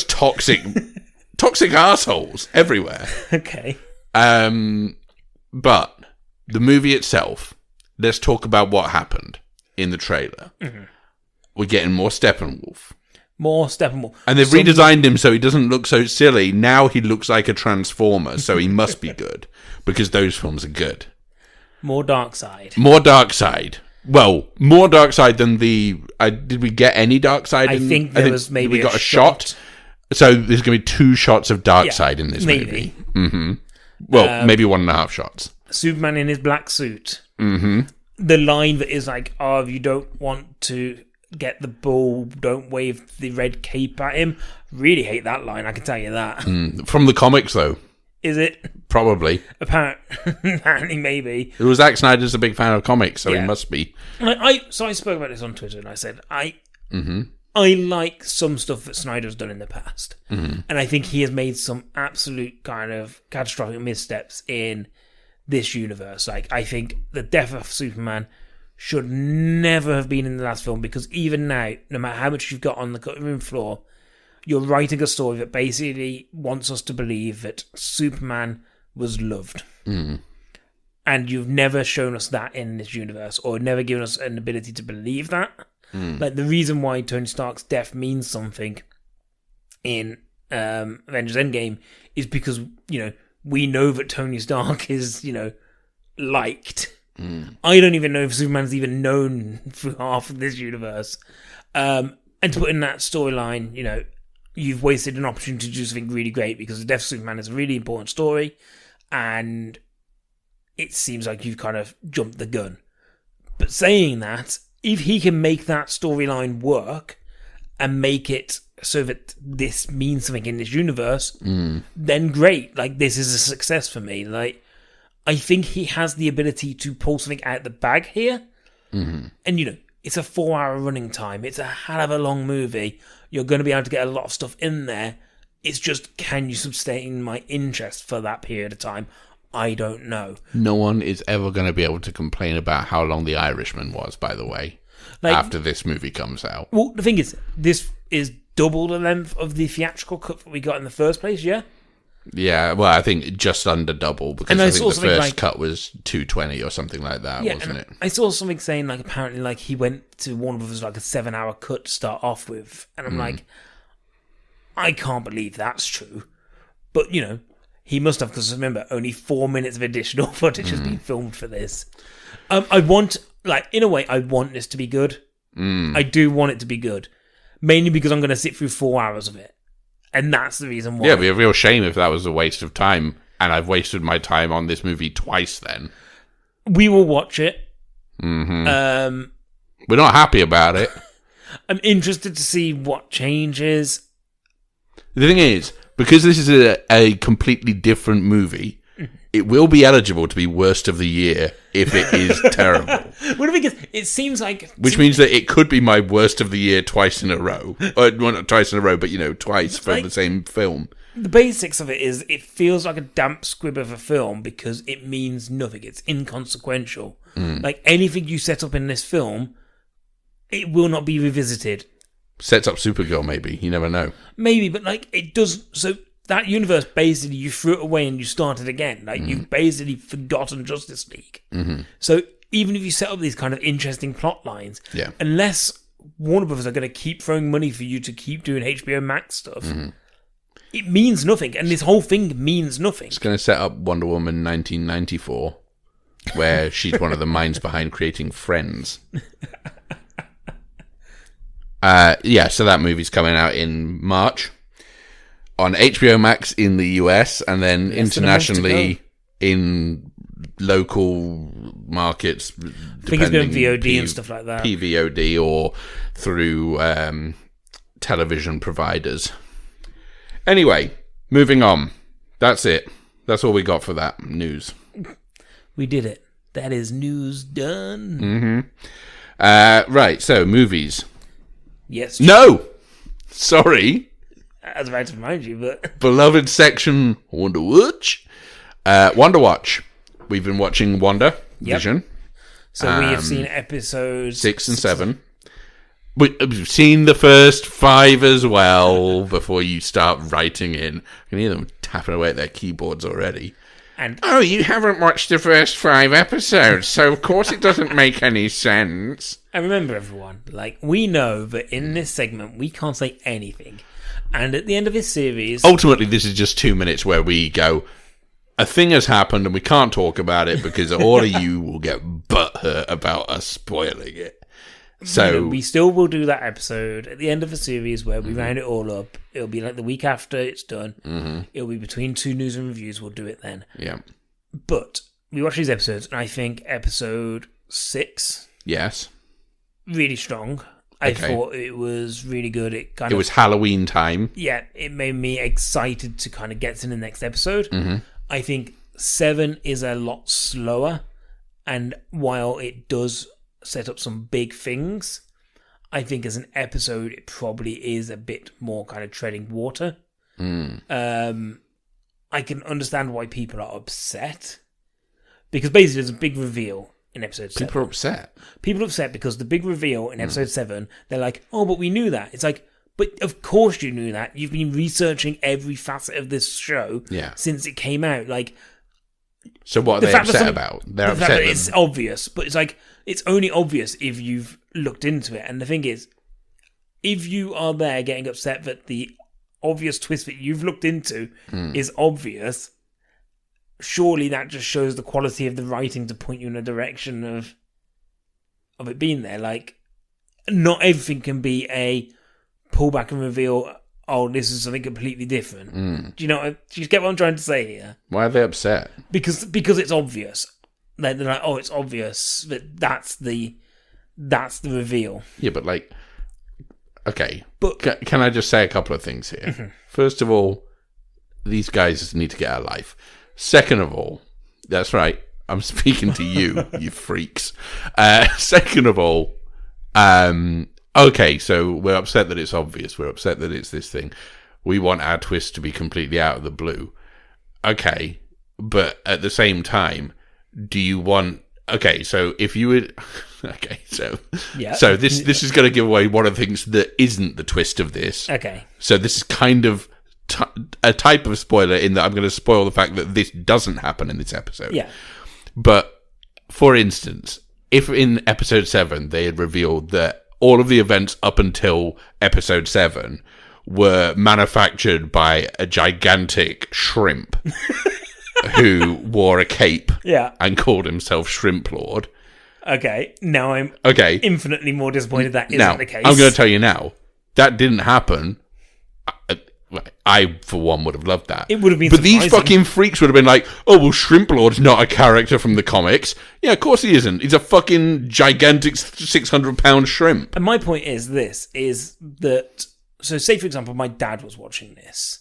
toxic, toxic assholes everywhere.
Okay.
But the movie itself, let's talk about what happened in the trailer. Mm-hmm. We're getting more Steppenwolf. And they've redesigned him so he doesn't look so silly. Now he looks like a Transformer, so he must be good, because those films are good.
More Darkseid.
Well, more Darkseid than the... did we get any Darkseid?
I think was maybe
we got a shot. So there's going to be 2 shots of Darkseid in this movie. Mm-hmm. Well, maybe 1.5 shots.
Superman in his black suit.
Mm-hmm.
The line that is if you don't want to get the bull, don't wave the red cape at him. Really hate that line, I can tell you that.
From the comics, though.
Is it?
Probably.
Apparently, maybe.
It was Zack Snyder's a big fan of comics, so he must be.
So I spoke about this on Twitter, and I said, I like some stuff that Snyder's done in the past. Mm-hmm. And I think he has made some absolute kind of catastrophic missteps in this universe. I think the death of Superman should never have been in the last film, because even now, no matter how much you've got on the cutting room floor, you're writing a story that basically wants us to believe that Superman was loved. Mm. And you've never shown us that in this universe, or never given us an ability to believe that. Mm. The reason why Tony Stark's death means something in Avengers Endgame is because, we know that Tony Stark is, liked. Mm. I don't even know if Superman's even known through half of this universe. And to put in that storyline, you've wasted an opportunity to do something really great, because the death of Superman is a really important story, and it seems like you've kind of jumped the gun. But saying that, if he can make that storyline work and make it so that this means something in this universe, then great. This is a success for me. I think he has the ability to pull something out of the bag here. Mm-hmm. And, it's a 4-hour running time. It's a hell of a long movie. You're going to be able to get a lot of stuff in there. It's just, can you sustain my interest for that period of time? I don't know.
No one is ever going to be able to complain about how long The Irishman was, by the way, after this movie comes out.
Well, the thing is, this is double the length of the theatrical cut that we got in the first place, yeah?
Yeah, well, I think just under double, because I think the first cut was 2:20 or something like that, wasn't it?
I saw something saying, apparently, he went to Warner Brothers a 7-hour cut to start off with, and I'm I can't believe that's true. But, he must have, because remember, only 4 minutes of additional footage has been filmed for this. I want, in a way, I want this to be good. I do want it to be good. Mainly because I'm going to sit through 4 hours of it. And that's the reason why.
Yeah, it'd be a real shame if that was a waste of time, and I've wasted my time on this movie twice then.
We will watch it.
Mm-hmm. We're not happy about it.
I'm interested to see what changes.
The thing is, because this is a completely different movie, it will be eligible to be worst of the year if it is terrible.
Well, the thing is, it seems like...
Which means that it could be my worst of the year twice in a row. Well, not twice in a row, but, twice for the same film.
The basics of it is, it feels like a damp squib of a film because it means nothing. It's inconsequential. Like, anything you set up in this film, it will not be revisited.
Sets up Supergirl, maybe. You never know.
Maybe, but, it does... So, that universe, basically, you threw it away and you started again. You've basically forgotten Justice League. Mm-hmm. So, even if you set up these kind of interesting plot lines, unless Warner Brothers are going to keep throwing money for you to keep doing HBO Max stuff... It means nothing, and this whole thing means nothing. It's
going to set up Wonder Woman 1994, where she's one of the minds behind creating Friends. So that movie's coming out in March on HBO Max in the US, and then internationally in local markets.
I think it's going VOD and stuff like that.
PVOD or through television providers. Anyway, moving on. That's it. That's all we got for that news.
We did it. That is news done.
Right, so movies.
Yes.
No! Sorry.
I was about to remind you, but...
Beloved section, Wonder Watch. Wonder Watch. We've been watching Vision.
So we have seen episodes...
6 and 7. We've seen the first 5 as well before you start writing in. I can hear them tapping away at their keyboards already.
And
you haven't watched the first 5 episodes, so of course it doesn't make any sense.
And remember, everyone, we know that in this segment we can't say anything. And at the end of this series...
Ultimately, this is just 2 minutes where we go, a thing has happened and we can't talk about it because all of you will get butthurt about us spoiling it. So
we still will do that episode at the end of the series where we round it all up. It'll be like the week after it's done. It'll be between 2 news and reviews. We'll do it then.
Yeah.
But we watch these episodes, and I think episode 6...
Yes.
Really strong. I thought it was really good. It
was Halloween time.
Yeah, it made me excited to kind of get to the next episode. I think 7 is a lot slower, and while it does set up some big things, I think as an episode it probably is a bit more kind of treading water. I can understand why people are upset, because basically there's a big reveal in episode 7.
People are upset.
People are upset because the big reveal in episode 7, they're like, oh, but we knew that. It's like, but of course you knew that. You've been researching every facet of this show since it came out.
So what are they upset about? They're upset that
it's obvious, but it's like, it's only obvious if you've looked into it. And the thing is, if you are there getting upset that the obvious twist that you've looked into is obvious, surely that just shows the quality of the writing to point you in a direction of it being there. Not everything can be a pull back and reveal, oh, this is something completely different. Do you get what I'm trying to say here?
Why are they upset?
Because it's obvious. They're like, oh, it's obvious that that's the reveal.
Yeah, but okay. But can I just say a couple of things here? First of all, these guys need to get a life. Second of all, that's right, I'm speaking to you, you freaks. Second of all, okay, so we're upset that it's obvious. We're upset that it's this thing. We want our twist to be completely out of the blue. Okay, but at the same time, do you want... Okay, so if you would... Okay, so... Yeah. So this is going to give away one of the things that isn't the twist of this.
Okay.
So this is kind of a type of spoiler in that I'm going to spoil the fact that this doesn't happen in this episode.
Yeah.
But, for instance, if in episode 7 they had revealed that all of the events up until episode 7 were manufactured by a gigantic shrimp who wore a cape and called himself Shrimp Lord.
Okay, now I'm infinitely more disappointed that isn't the case.
I'm going to tell you now, that didn't happen. I, for one, would have loved that.
It would have been
But
surprising.
these fucking freaks would have been like, oh, well, Shrimp Lord's not a character from the comics. Yeah, of course he isn't. He's a fucking gigantic 600-pound shrimp.
And my point is that... So say, for example, my dad was watching this.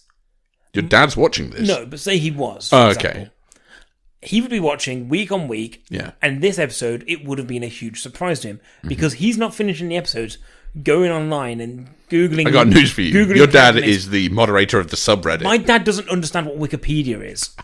Your dad's watching this?
No, but say he was,
Oh,
example.
okay.
He would be watching week on week.
Yeah.
And this episode, it would have been a huge surprise to him. Because he's not finishing the episodes, going online and Googling...
I got news for you.
Googling
Your dad
companies.
is the moderator of the subreddit.
My dad doesn't understand what Wikipedia is.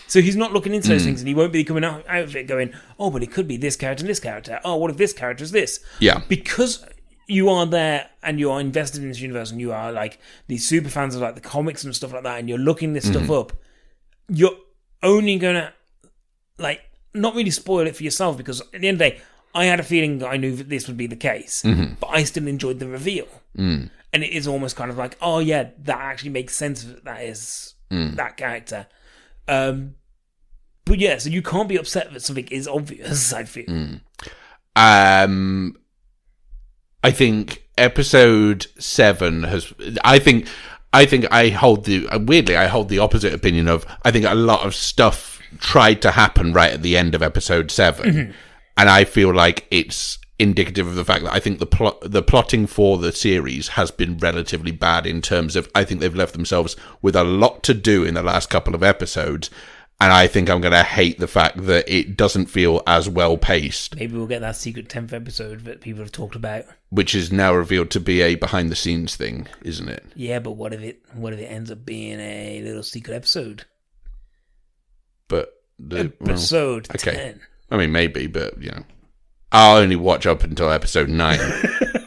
So he's not looking into those things, and he won't be coming out of it going, oh, but it could be this character and this character. Oh, what if this character is this?
Yeah.
Because you are there and you are invested in this universe and you are like these super fans of like the comics and stuff like that, and you're looking this stuff up, you're only going to like not really spoil it for yourself, because at the end of the day, I had a feeling that I knew that this would be the case, but I still enjoyed the reveal. And it is almost kind of like, oh yeah, that actually makes sense that that is that character. But yeah, so you can't be upset that something is obvious, I feel.
I think episode 7 has... I think I hold the opposite opinion of... I think a lot of stuff tried to happen right at the end of episode 7. And I feel like it's indicative of the fact that I think the plotting for the series has been relatively bad in terms of... I think they've left themselves with a lot to do in the last couple of episodes. And I think I'm going to hate the fact that it doesn't feel as well paced.
Maybe we'll get that secret 10th episode that people have talked about.
Which is now revealed to be a behind the scenes thing, isn't it?
Yeah, but what if it ends up being a little secret episode?
But
episode 10.
I mean, maybe, but I'll only watch up until episode 9.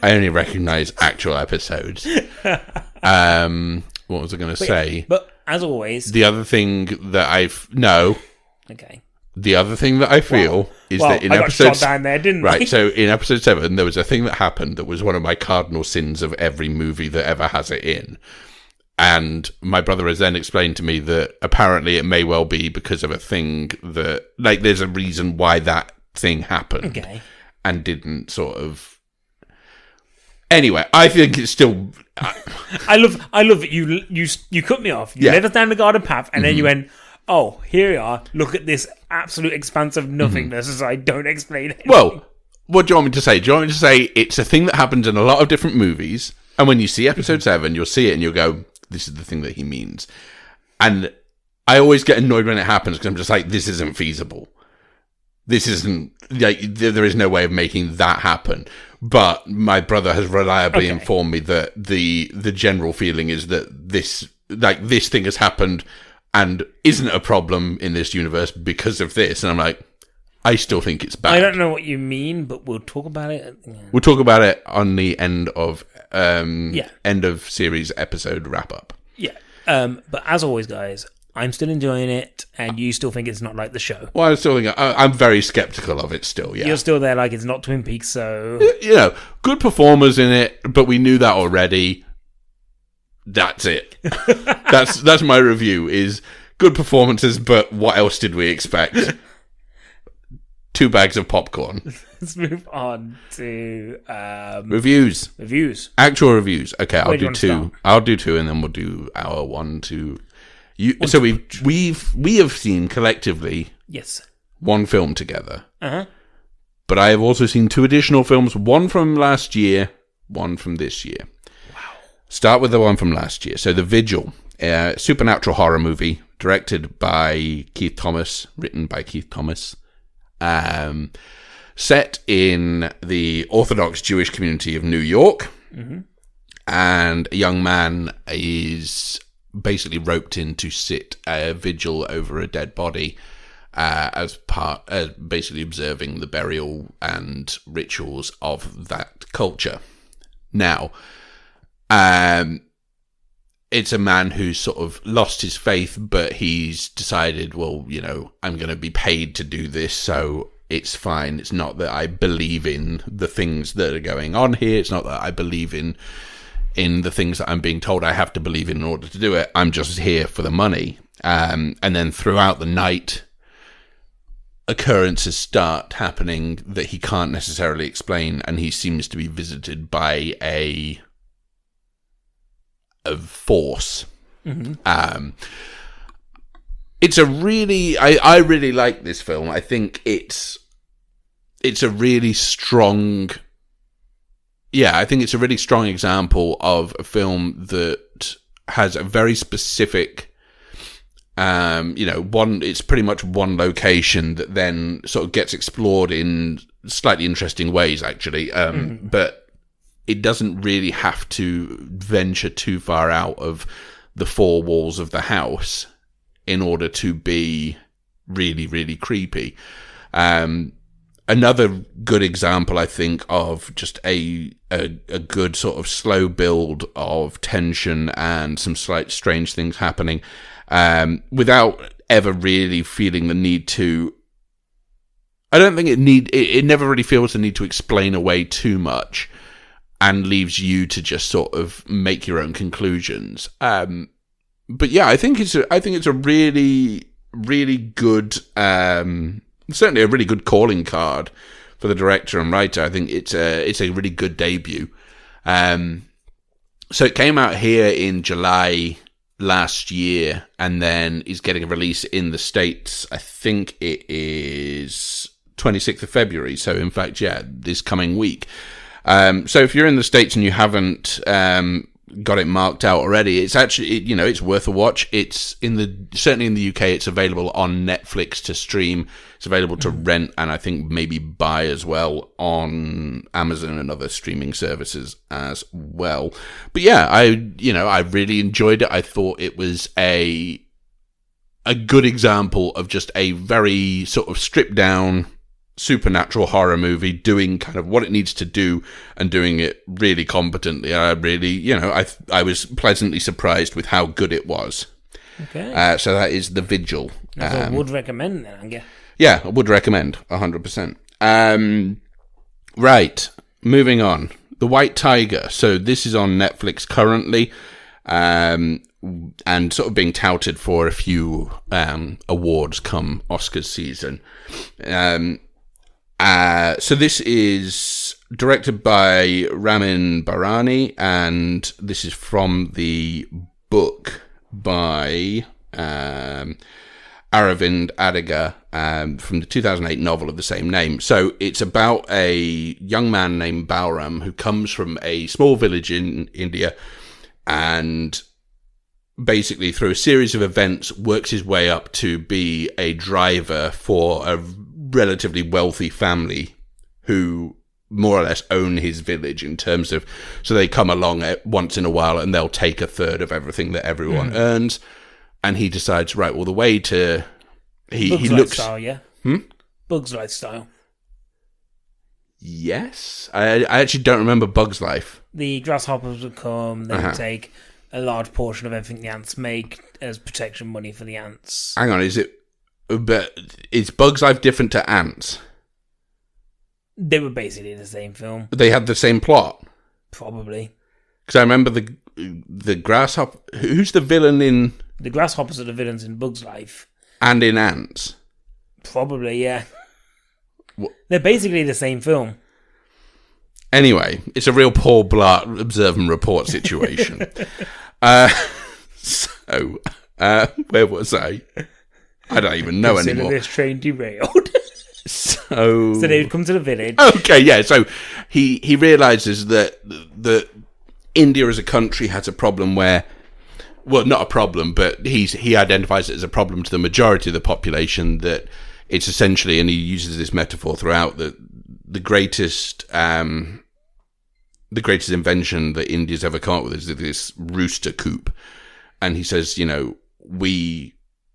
I only recognise actual episodes. What was I going to say?
But as always,
the other thing that
Okay.
The other thing that I feel is that in
I
episode...
got shot down there, didn't I?
Right, so in episode 7, there was a thing that happened that was one of my cardinal sins of every movie that ever has it in. And my brother has then explained to me that apparently it may well be because of a thing that... Like, there's a reason why that thing happened.
Okay.
And didn't sort of... Anyway, I think it's still...
I love that you cut me off. You led us down the garden path, and then you went, oh, here we are. Look at this absolute expanse of nothingness as I don't explain it.
Well, what do you want me to say? Do you want me to say it's a thing that happens in a lot of different movies, and when you see episode 7, you'll see it and you'll go, this is the thing that he means. And I always get annoyed when it happens because I'm just like, this isn't feasible. This isn't... Like, there is no way of making that happen. But my brother has reliably informed me that the general feeling is that this thing has happened and isn't a problem in this universe because of this. And I'm like, I still think it's bad.
I don't know what you mean, but we'll talk about it.
We'll talk about it on the end of end of series episode wrap up.
Yeah. But as always, guys, I'm still enjoying it, and you still think it's not like the show.
Well, I still think I'm very skeptical of it still, yeah.
You're still there like it's not Twin Peaks, so...
Good performers in it, but we knew that already. That's it. That's my review, is good performances, but what else did we expect? 2 bags of popcorn.
Let's move on to...
Reviews. Actual reviews. Okay, I'll do 2. I'll do 2, and then we'll do our 1, 2... So we have seen collectively 1 film together. But I have also seen 2 additional films, 1 from last year, 1 from this year.
Wow.
Start with the one from last year. So The Vigil, a supernatural horror movie directed by Keith Thomas, written by Keith Thomas, set in the Orthodox Jewish community of New York. And a young man is basically roped in to sit a vigil over a dead body as part, basically observing the burial and rituals of that culture. Now, it's a man who's sort of lost his faith, but he's decided, well, I'm going to be paid to do this, so it's fine. It's not that I believe in the things that are going on here. It's not that I believe in the things that I'm being told I have to believe in order to do it. I'm just here for the money. And then throughout the night, occurrences start happening that he can't necessarily explain, and he seems to be visited by force. It's a really, I really like this film. I think it's a really strong, I think it's a really strong example of a film that has a very specific, it's pretty much one location that then sort of gets explored in slightly interesting ways, actually. But it doesn't really have to venture too far out of the four walls of the house in order to be really, really creepy. Another good example, I think, of just a good sort of slow build of tension and some slight strange things happening, without ever really feeling the need to. I don't think it never really feels the need to explain away too much, and leaves you to just sort of make your own conclusions. But yeah, I think it's a really, really good, certainly a really good calling card for the director and writer. I think it's a really good debut. So it came out here in July last year, and then is getting a release in the States. I think it is 26th of February. So in fact, this coming week. So if you're in the States and you haven't got it marked out already, it's actually, it's worth a watch. It's certainly in the UK, it's available on Netflix to stream. It's available to rent, and I think maybe buy as well on Amazon and other streaming services as well. But yeah, I really enjoyed it. I thought it was a good example of just a very sort of stripped down supernatural horror movie doing kind of what it needs to do and doing it really competently. I really, I was pleasantly surprised with how good it was.
Okay.
So that is The Vigil.
I would recommend that, Anger.
Yeah, I would recommend 100%. Right, moving on. The White Tiger. So this is on Netflix currently, and sort of being touted for a few awards come Oscars season. So this is directed by Ramin Barani, and this is from the book by Aravind Adiga, from the 2008 novel of the same name. So it's about a young man named Balram who comes from a small village in India, and basically through a series of events works his way up to be a driver for a relatively wealthy family who more or less own his village in terms of, so they come along once in a while and they'll take a third of everything that everyone earns. And he decides, right, well, the way to, he looks
lifestyle, yeah. Bug's lifestyle.
Yes, I actually don't remember Bug's life.
The grasshoppers would come, they would take a large portion of everything the ants make as protection money for the ants.
Hang on, but is Bug's Life different to Ants?
They were basically the same film.
They had the same plot?
Probably.
Because I remember the grasshopper. Who's the villain in?
The grasshoppers are the villains in Bug's Life.
And in Ants?
Probably, yeah. What? They're basically the same film.
Anyway, it's a real Paul Blart observe and report situation. So, where was I? I don't even know anymore.
This train derailed.
So
they would come to the village.
Okay, yeah. So he realizes that India as a country has a problem where, well, not a problem, but he identifies it as a problem to the majority of the population, that it's essentially, and he uses this metaphor throughout, that the greatest invention that India's ever come up with is this rooster coop. And he says,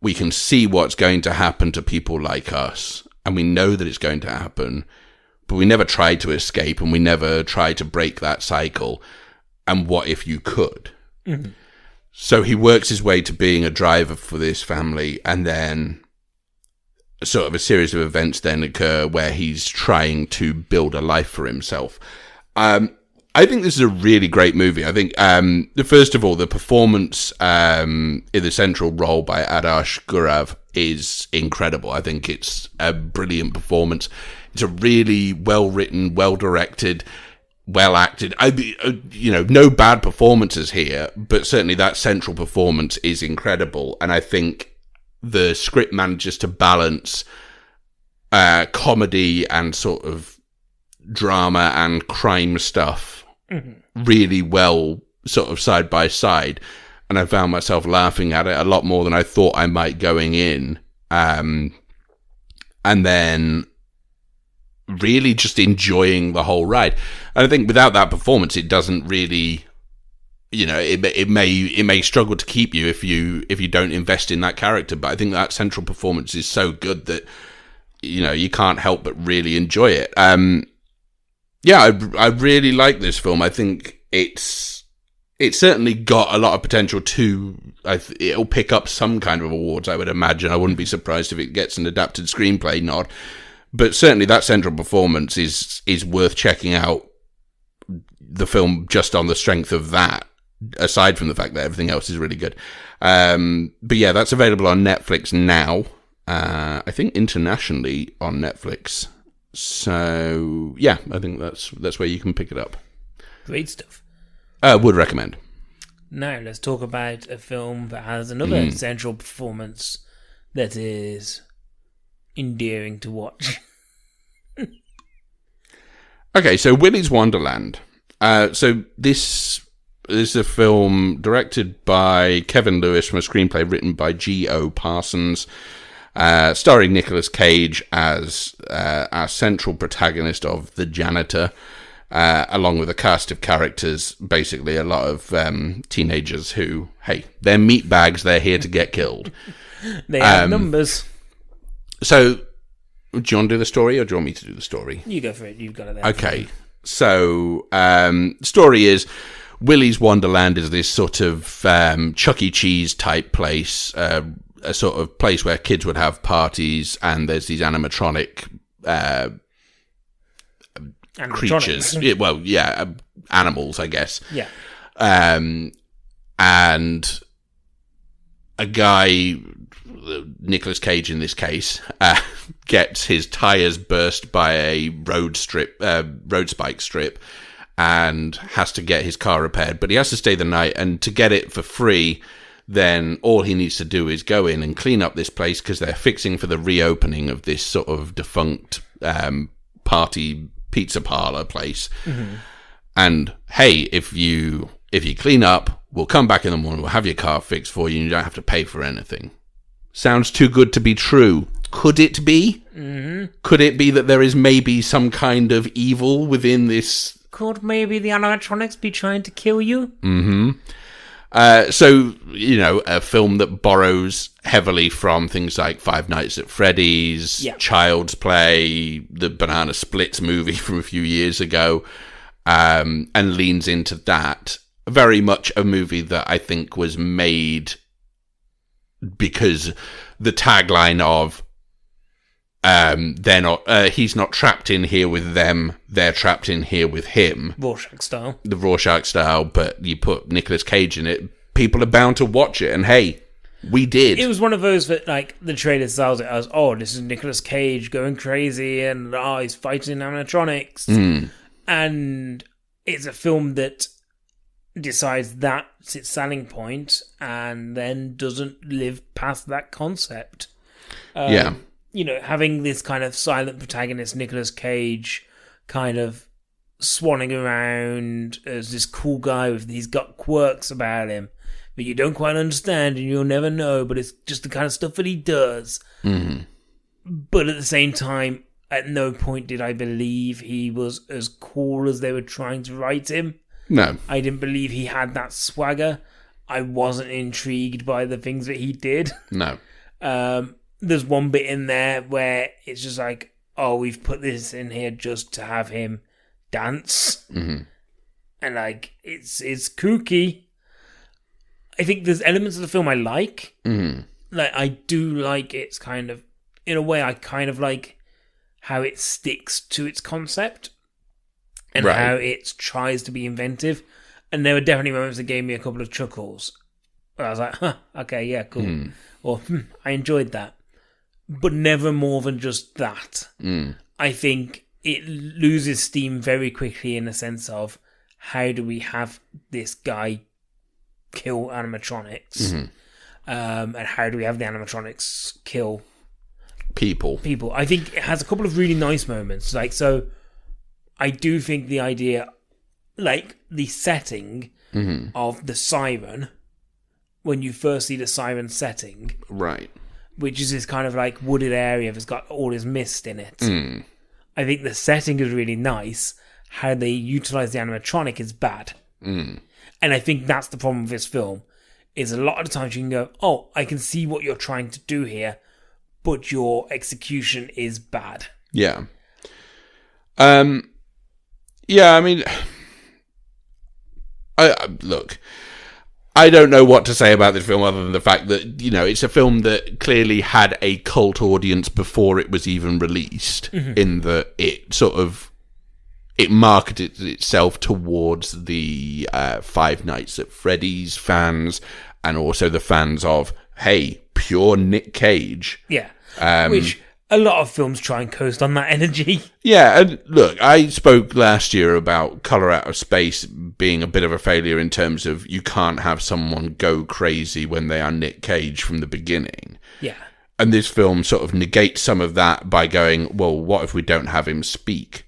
we can see what's going to happen to people like us, and we know that it's going to happen, but we never try to escape, and we never try to break that cycle. And what if you could? Mm-hmm. So he works his way to being a driver for this family, and then sort of a series of events then occur where he's trying to build a life for himself. I think this is a really great movie. I think, first of all, the performance in the central role by Adarsh Gurav is incredible. I think it's a brilliant performance. It's a really well-written, well-directed, well acted. No bad performances here, but certainly that central performance is incredible. And I think the script manages to balance comedy and sort of drama and crime stuff really well, sort of side by side. And I found myself laughing at it a lot more than I thought I might going in. And then really just enjoying the whole ride. And I think without that performance, it doesn't really, it may struggle to keep you if you don't invest in that character. But I think that central performance is so good that, you can't help but really enjoy it. I really like this film. I think it's certainly got a lot of potential it'll pick up some kind of awards, I would imagine. I wouldn't be surprised if it gets an adapted screenplay nod. But certainly that central performance is worth checking out the film just on the strength of that, aside from the fact that everything else is really good. But yeah, that's available on Netflix now. I think internationally on Netflix. So yeah, I think that's where you can pick it up.
Great stuff.
Would recommend.
Now let's talk about a film that has another central performance that is endearing to watch.
Okay, so Willy's Wonderland. So this is a film directed by Kevin Lewis from a screenplay written by G.O. Parsons, starring Nicolas Cage as our central protagonist of The Janitor, along with a cast of characters, basically a lot of teenagers who, hey, they're meatbags, they're here to get killed.
They have numbers.
So, do you want to do the story, or do you want me to do the story?
You go for it. You've got it there.
Okay. So, story is, Willy's Wonderland is this sort of Chuck E. Cheese type place, a sort of place where kids would have parties, and there's these animatronic creatures. Animals, I guess.
Yeah.
And a guy, Nicolas Cage in this case, gets his tires burst by a road spike strip, and has to get his car repaired. But he has to stay the night, and to get it for free, then all he needs to do is go in and clean up this place, because they're fixing for the reopening of this sort of defunct party pizza parlor place. Mm-hmm. And hey, if you clean up, we'll come back in the morning, we'll have your car fixed for you, and you don't have to pay for anything. Sounds too good to be true. Could it be? Mm-hmm. Could it be that there is maybe some kind of evil within this?
Could maybe the animatronics be trying to kill you?
Mm-hmm. So, a film that borrows heavily from things like Five Nights at Freddy's, Child's Play, the Banana Splits movie from a few years ago, and leans into that. Very much a movie that I think was made because the tagline of he's not trapped in here with them, they're trapped in here with him.
Rorschach style. The
Rorschach style, but you put Nicolas Cage in it, people are bound to watch it, and hey, we did.
It was one of those that, like, the trailer sells it as, this is Nicolas Cage going crazy, and he's fighting animatronics. Mm. And it's a film that decides that's its selling point, and then doesn't live past that concept. Having this kind of silent protagonist, Nicolas Cage, kind of swanning around as this cool guy he's got quirks about him that you don't quite understand and you'll never know, but it's just the kind of stuff that he does. Mm-hmm. But at the same time, at no point did I believe he was as cool as they were trying to write him.
No.
I didn't believe he had that swagger. I wasn't intrigued by the things that he did.
No.
There's one bit in there where it's just like, we've put this in here just to have him dance. Mm-hmm. And, like, it's kooky. I think there's elements of the film I like. Mm-hmm. Like, I do like its kind of, in a way, I kind of like how it sticks to its concept and how it tries to be inventive. And there were definitely moments that gave me a couple of chuckles where I was like, okay, yeah, cool. Mm. Or, I enjoyed that. But never more than just that. Mm. I think it loses steam very quickly in the sense of how do we have this guy kill animatronics, and how do we have the animatronics kill people? I think it has a couple of really nice moments. Like, so I do think the idea, like the setting of the siren, when you first see the siren setting,
right,
which is this kind of like wooded area that's got all this mist in it. I think the setting is really nice. How they utilize the animatronic is bad. And I think that's the problem with this film, is a lot of the times you can go, oh, I can see what you're trying to do here, but your execution is bad.
Yeah. Yeah, I mean, look, I don't know what to say about this film other than the fact that, you know, it's a film that clearly had a cult audience before it was even released, in that it marketed itself towards the Five Nights at Freddy's fans, and also the fans of, hey, pure Nick Cage.
Yeah, which a lot of films try and coast on that energy.
Yeah, and look, I spoke last year about Colour Out of Space being a bit of a failure in terms of you can't have someone go crazy when they are Nick Cage from the beginning.
Yeah.
And this film sort of negates some of that by going, well, what if we don't have him speak?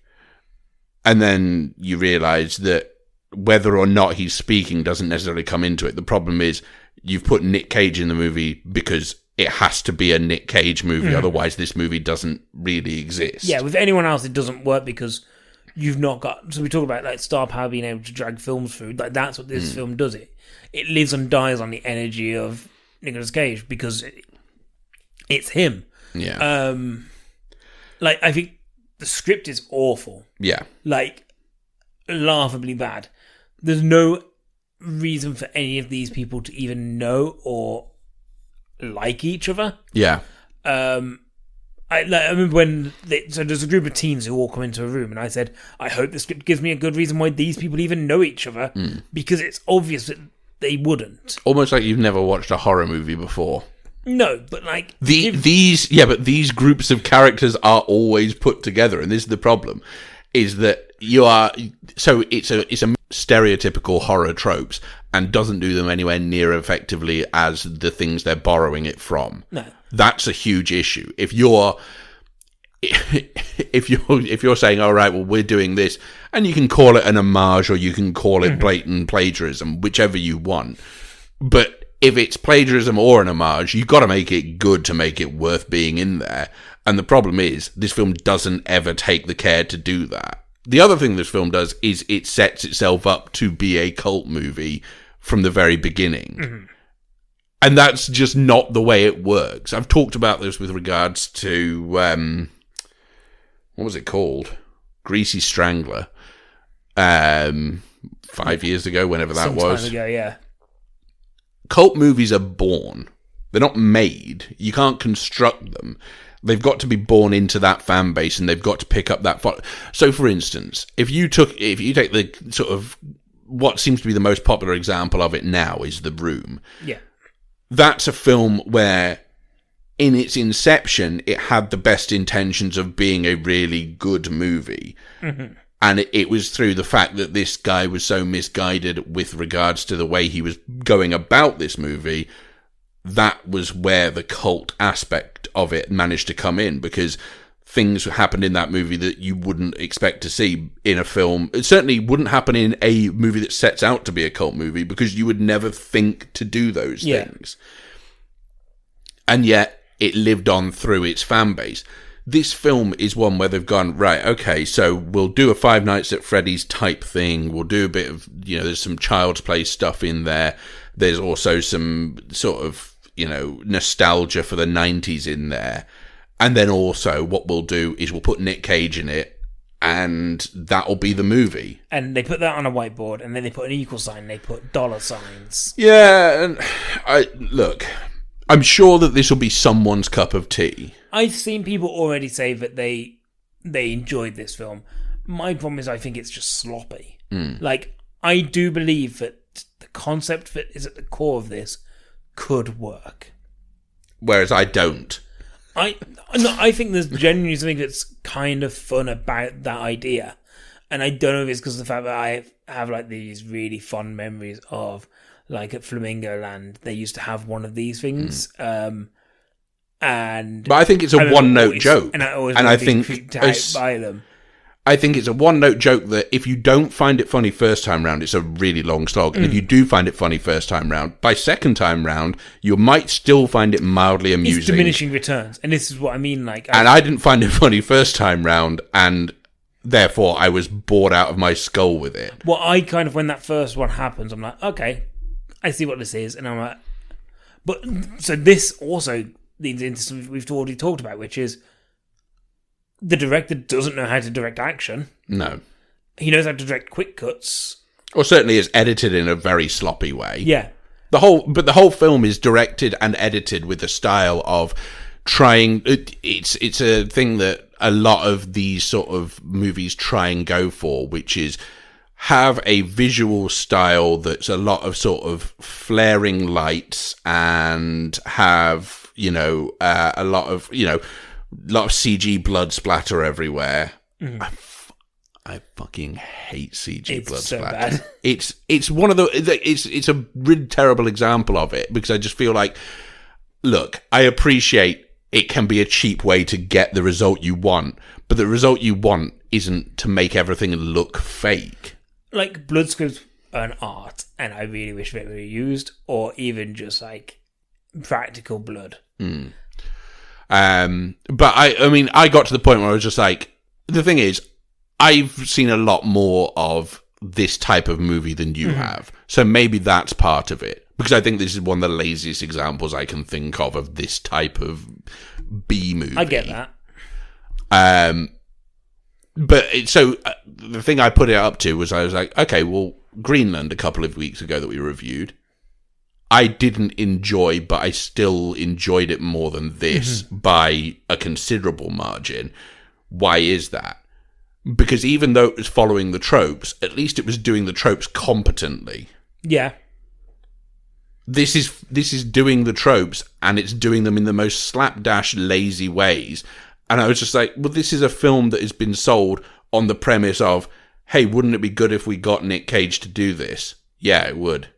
And then you realise that whether or not he's speaking doesn't necessarily come into it. The problem is you've put Nick Cage in the movie because it has to be a Nick Cage movie, otherwise this movie doesn't really exist.
Yeah, with anyone else it doesn't work because you've not got... So we talk about like star power being able to drag films through. Like, that's what this film does. It lives and dies on the energy of Nicolas Cage because it's him.
Yeah.
Like, I think the script is awful.
Yeah.
Like, laughably bad. There's no reason for any of these people to even know or like each other.
Yeah.
I remember when so there's a group of teens who all come into a room, and I said, I hope the script gives me a good reason why these people even know each other, because it's obvious that they wouldn't.
Almost like you've never watched a horror movie before.
No, but like
these groups of characters are always put together, and this is the problem: is that it's a stereotypical horror tropes and doesn't do them anywhere near effectively as the things they're borrowing it from.
No,
that's a huge issue. If you're saying, all right, well, we're doing this, and you can call it an homage or you can call it blatant plagiarism, whichever you want, but if it's plagiarism or an homage, you've got to make it good to make it worth being in there. And the problem is, this film doesn't ever take the care to do that. The other thing this film does is it sets itself up to be a cult movie from the very beginning. And that's just not the way it works. I've talked about this with regards to, what was it called? Greasy Strangler. 5 years ago, whenever that was.
Some time ago, yeah.
Cult movies are born. They're not made. You can't construct them. They've got to be born into that fan base, and they've got to pick up that... So, for instance, if you take the sort of... What seems to be the most popular example of it now is The Room.
Yeah.
That's a film where, in its inception, it had the best intentions of being a really good movie. And it was through the fact that this guy was so misguided with regards to the way he was going about this movie, that was where the cult aspect of it managed to come in, because things happened in that movie that you wouldn't expect to see in a film. It certainly wouldn't happen in a movie that sets out to be a cult movie, because you would never think to do those things. And yet, it lived on through its fan base. This film is one where they've gone, right, okay, so we'll do a Five Nights at Freddy's type thing. We'll do a bit of, there's some Child's Play stuff in there. There's also some sort of, nostalgia for the 90s in there. And then also what we'll do is we'll put Nick Cage in it, and that'll be the movie.
And they put that on a whiteboard, and then they put an equal sign, they put dollar signs.
Yeah, and I'm sure that this will be someone's cup of tea.
I've seen people already say that they enjoyed this film. My problem is I think it's just sloppy. Like, I do believe that the concept that is at the core of this could work.
Whereas I don't.
I think there's genuinely something that's kind of fun about that idea. And I don't know if it's because of the fact that I have like these really fond memories of like at Flamingo Land, they used to have one of these things. But
I think it's a one-note joke.
And I think creeped out by them.
I think it's a one-note joke that if you don't find it funny first time round, it's a really long slog. And if you do find it funny first time round, by second time round, you might still find it mildly amusing.
It's diminishing returns. And this is what I mean.
I didn't find it funny first time round, and therefore I was bored out of my skull with it.
Well, I kind of, when that first one happens, I'm like, okay, I see what this is. And I'm like, but so this also leads into something we've already talked about, which is the director doesn't know how to direct action.
No.
He knows how to direct quick cuts. Or
certainly is edited in a very sloppy way.
Yeah.
The whole film is directed and edited with the style of trying. It's a thing that a lot of these sort of movies try and go for, which is have a visual style that's a lot of sort of flaring lights and have, a lot of CG blood splatter everywhere. I fucking hate CG blood splatter. Bad. It's one of the it's a really terrible example of it, because I just feel like, look, I appreciate it can be a cheap way to get the result you want, but the result you want isn't to make everything look fake.
Like blood squibs are an art, and I really wish they were used, or even just like practical blood.
But I got to the point where I was just like, the thing is, I've seen a lot more of this type of movie than you have. So maybe that's part of it. Because I think this is one of the laziest examples I can think of this type of B movie.
I get that.
The thing I put it up to was, I was like, okay, well, Greenland a couple of weeks ago that we reviewed, I didn't enjoy, but I still enjoyed it more than this by a considerable margin. Why is that? Because even though it was following the tropes, at least it was doing the tropes competently.
Yeah.
This is doing the tropes, and it's doing them in the most slapdash, lazy ways. And I was just like, well, this is a film that has been sold on the premise of, hey, wouldn't it be good if we got Nick Cage to do this? Yeah, it would.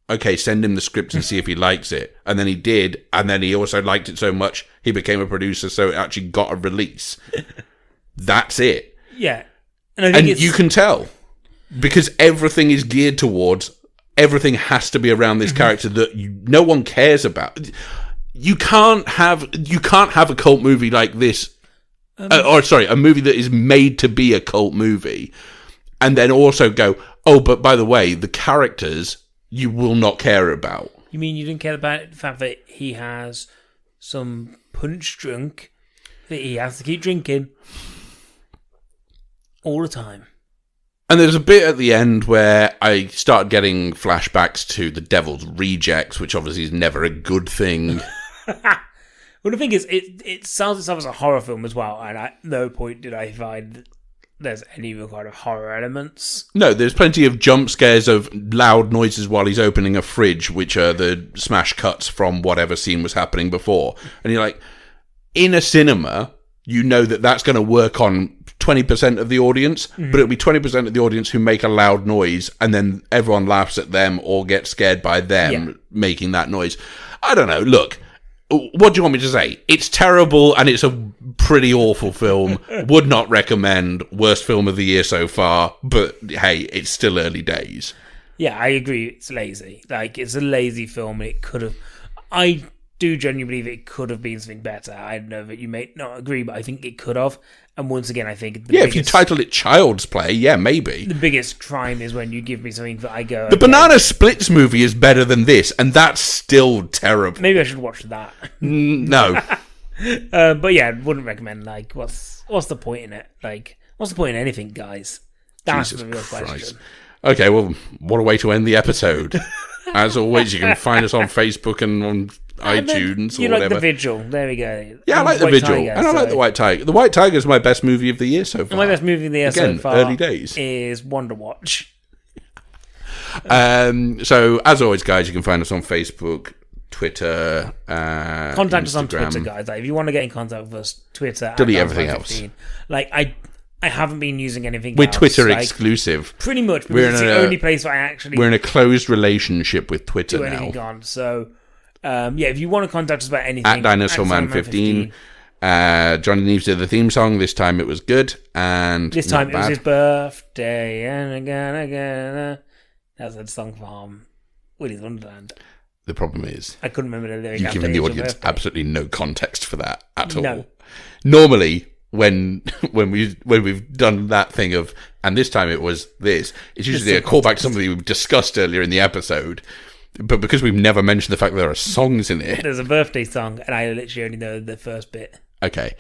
Okay, send him the script and see if he likes it. And then he did, and then he also liked it so much, he became a producer, so it actually got a release. That's it.
Yeah.
And you can tell. Because everything is geared towards, everything has to be around this character that no one cares about. You can't have a cult movie like this, a movie that is made to be a cult movie, and then also go, oh, but by the way, the characters you will not care about.
You mean you didn't care about the fact that he has some punch drunk that he has to keep drinking all the time?
And there's a bit at the end where I start getting flashbacks to The Devil's Rejects, which obviously is never a good thing.
Well, the thing is, it sells itself as a horror film as well, and at no point did I find there's any real kind of horror elements.
No, there's plenty of jump scares of loud noises while he's opening a fridge, which are the smash cuts from whatever scene was happening before. And you're like, in a cinema, you know that that's going to work on 20% of the audience, but it'll be 20% of the audience who make a loud noise, and then everyone laughs at them or gets scared by them making that noise. I don't know. Look, what do you want me to say? It's terrible, and it's a pretty awful film. Would not recommend. Worst film of the year so far, but hey, it's still early days.
Yeah, I agree. It's lazy. Like, it's a lazy film. It could have... I do genuinely believe it could have been something better. I know that you may not agree, but I think it could have. And once again, I think...
if you title it Child's Play, yeah, maybe.
The biggest crime is when you give me something that I go...
The Banana Splits movie is better than this, and that's still terrible.
Maybe I should watch that.
No.
But yeah, wouldn't recommend. Like, what's the point in it? Like, what's the point in anything, guys? That's the real question.
Okay, well, what a way to end the episode. As always, you can find us on Facebook and on iTunes or whatever. You like
The Vigil. There we go.
Yeah, I like The Vigil. And I like The White Tiger. The White Tiger is my best movie of the year so far.
My best movie of the year so far
early days.
Is Wonder Watch.
So, as always, guys, you can find us on Facebook, Twitter,
contact us on
Instagram.
Twitter, guys. Like, if you want to get in contact with us, Twitter.
Delete everything else.
Like, I haven't been using anything
We're
else.
Twitter
like,
exclusive.
Pretty much, because it's the only place where I actually...
We're in a closed relationship with Twitter
do
now.
anything on. So, if you want to contact us about anything...
At DinosaurMan15. Johnny Neves did the theme song. This time it was good. And
this time it was his birthday. And again. That's a song from Willy's Wonderland.
The problem is...
I couldn't remember the lyric.
You've given the audience absolutely no context for that at all.
No.
Normally... When we've done that thing of, and this time it was this, it's usually a callback to something we've discussed earlier in the episode. But because we've never mentioned the fact that there are songs in it,
there's a birthday song, and I literally only know the first bit.
Okay,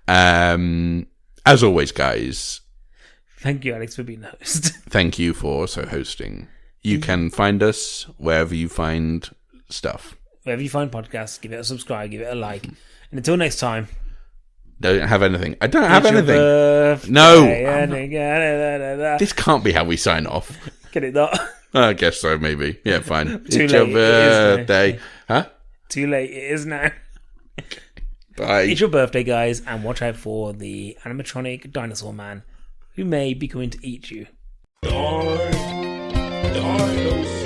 as always, guys.
Thank you, Alex, for being the host.
Thank you for also hosting. You can find us wherever you find stuff.
Wherever you find podcasts, give it a subscribe, give it a like, and until next time.
Don't have anything. I don't have anything.
No.
This can't be how we sign off.
Get it not?
I guess so, maybe. Yeah, fine.
It's
your birthday. Huh?
Too late. It is now.
Bye.
It's your birthday, guys, and watch out for the animatronic dinosaur man who may be coming to eat you.
Dinosaur.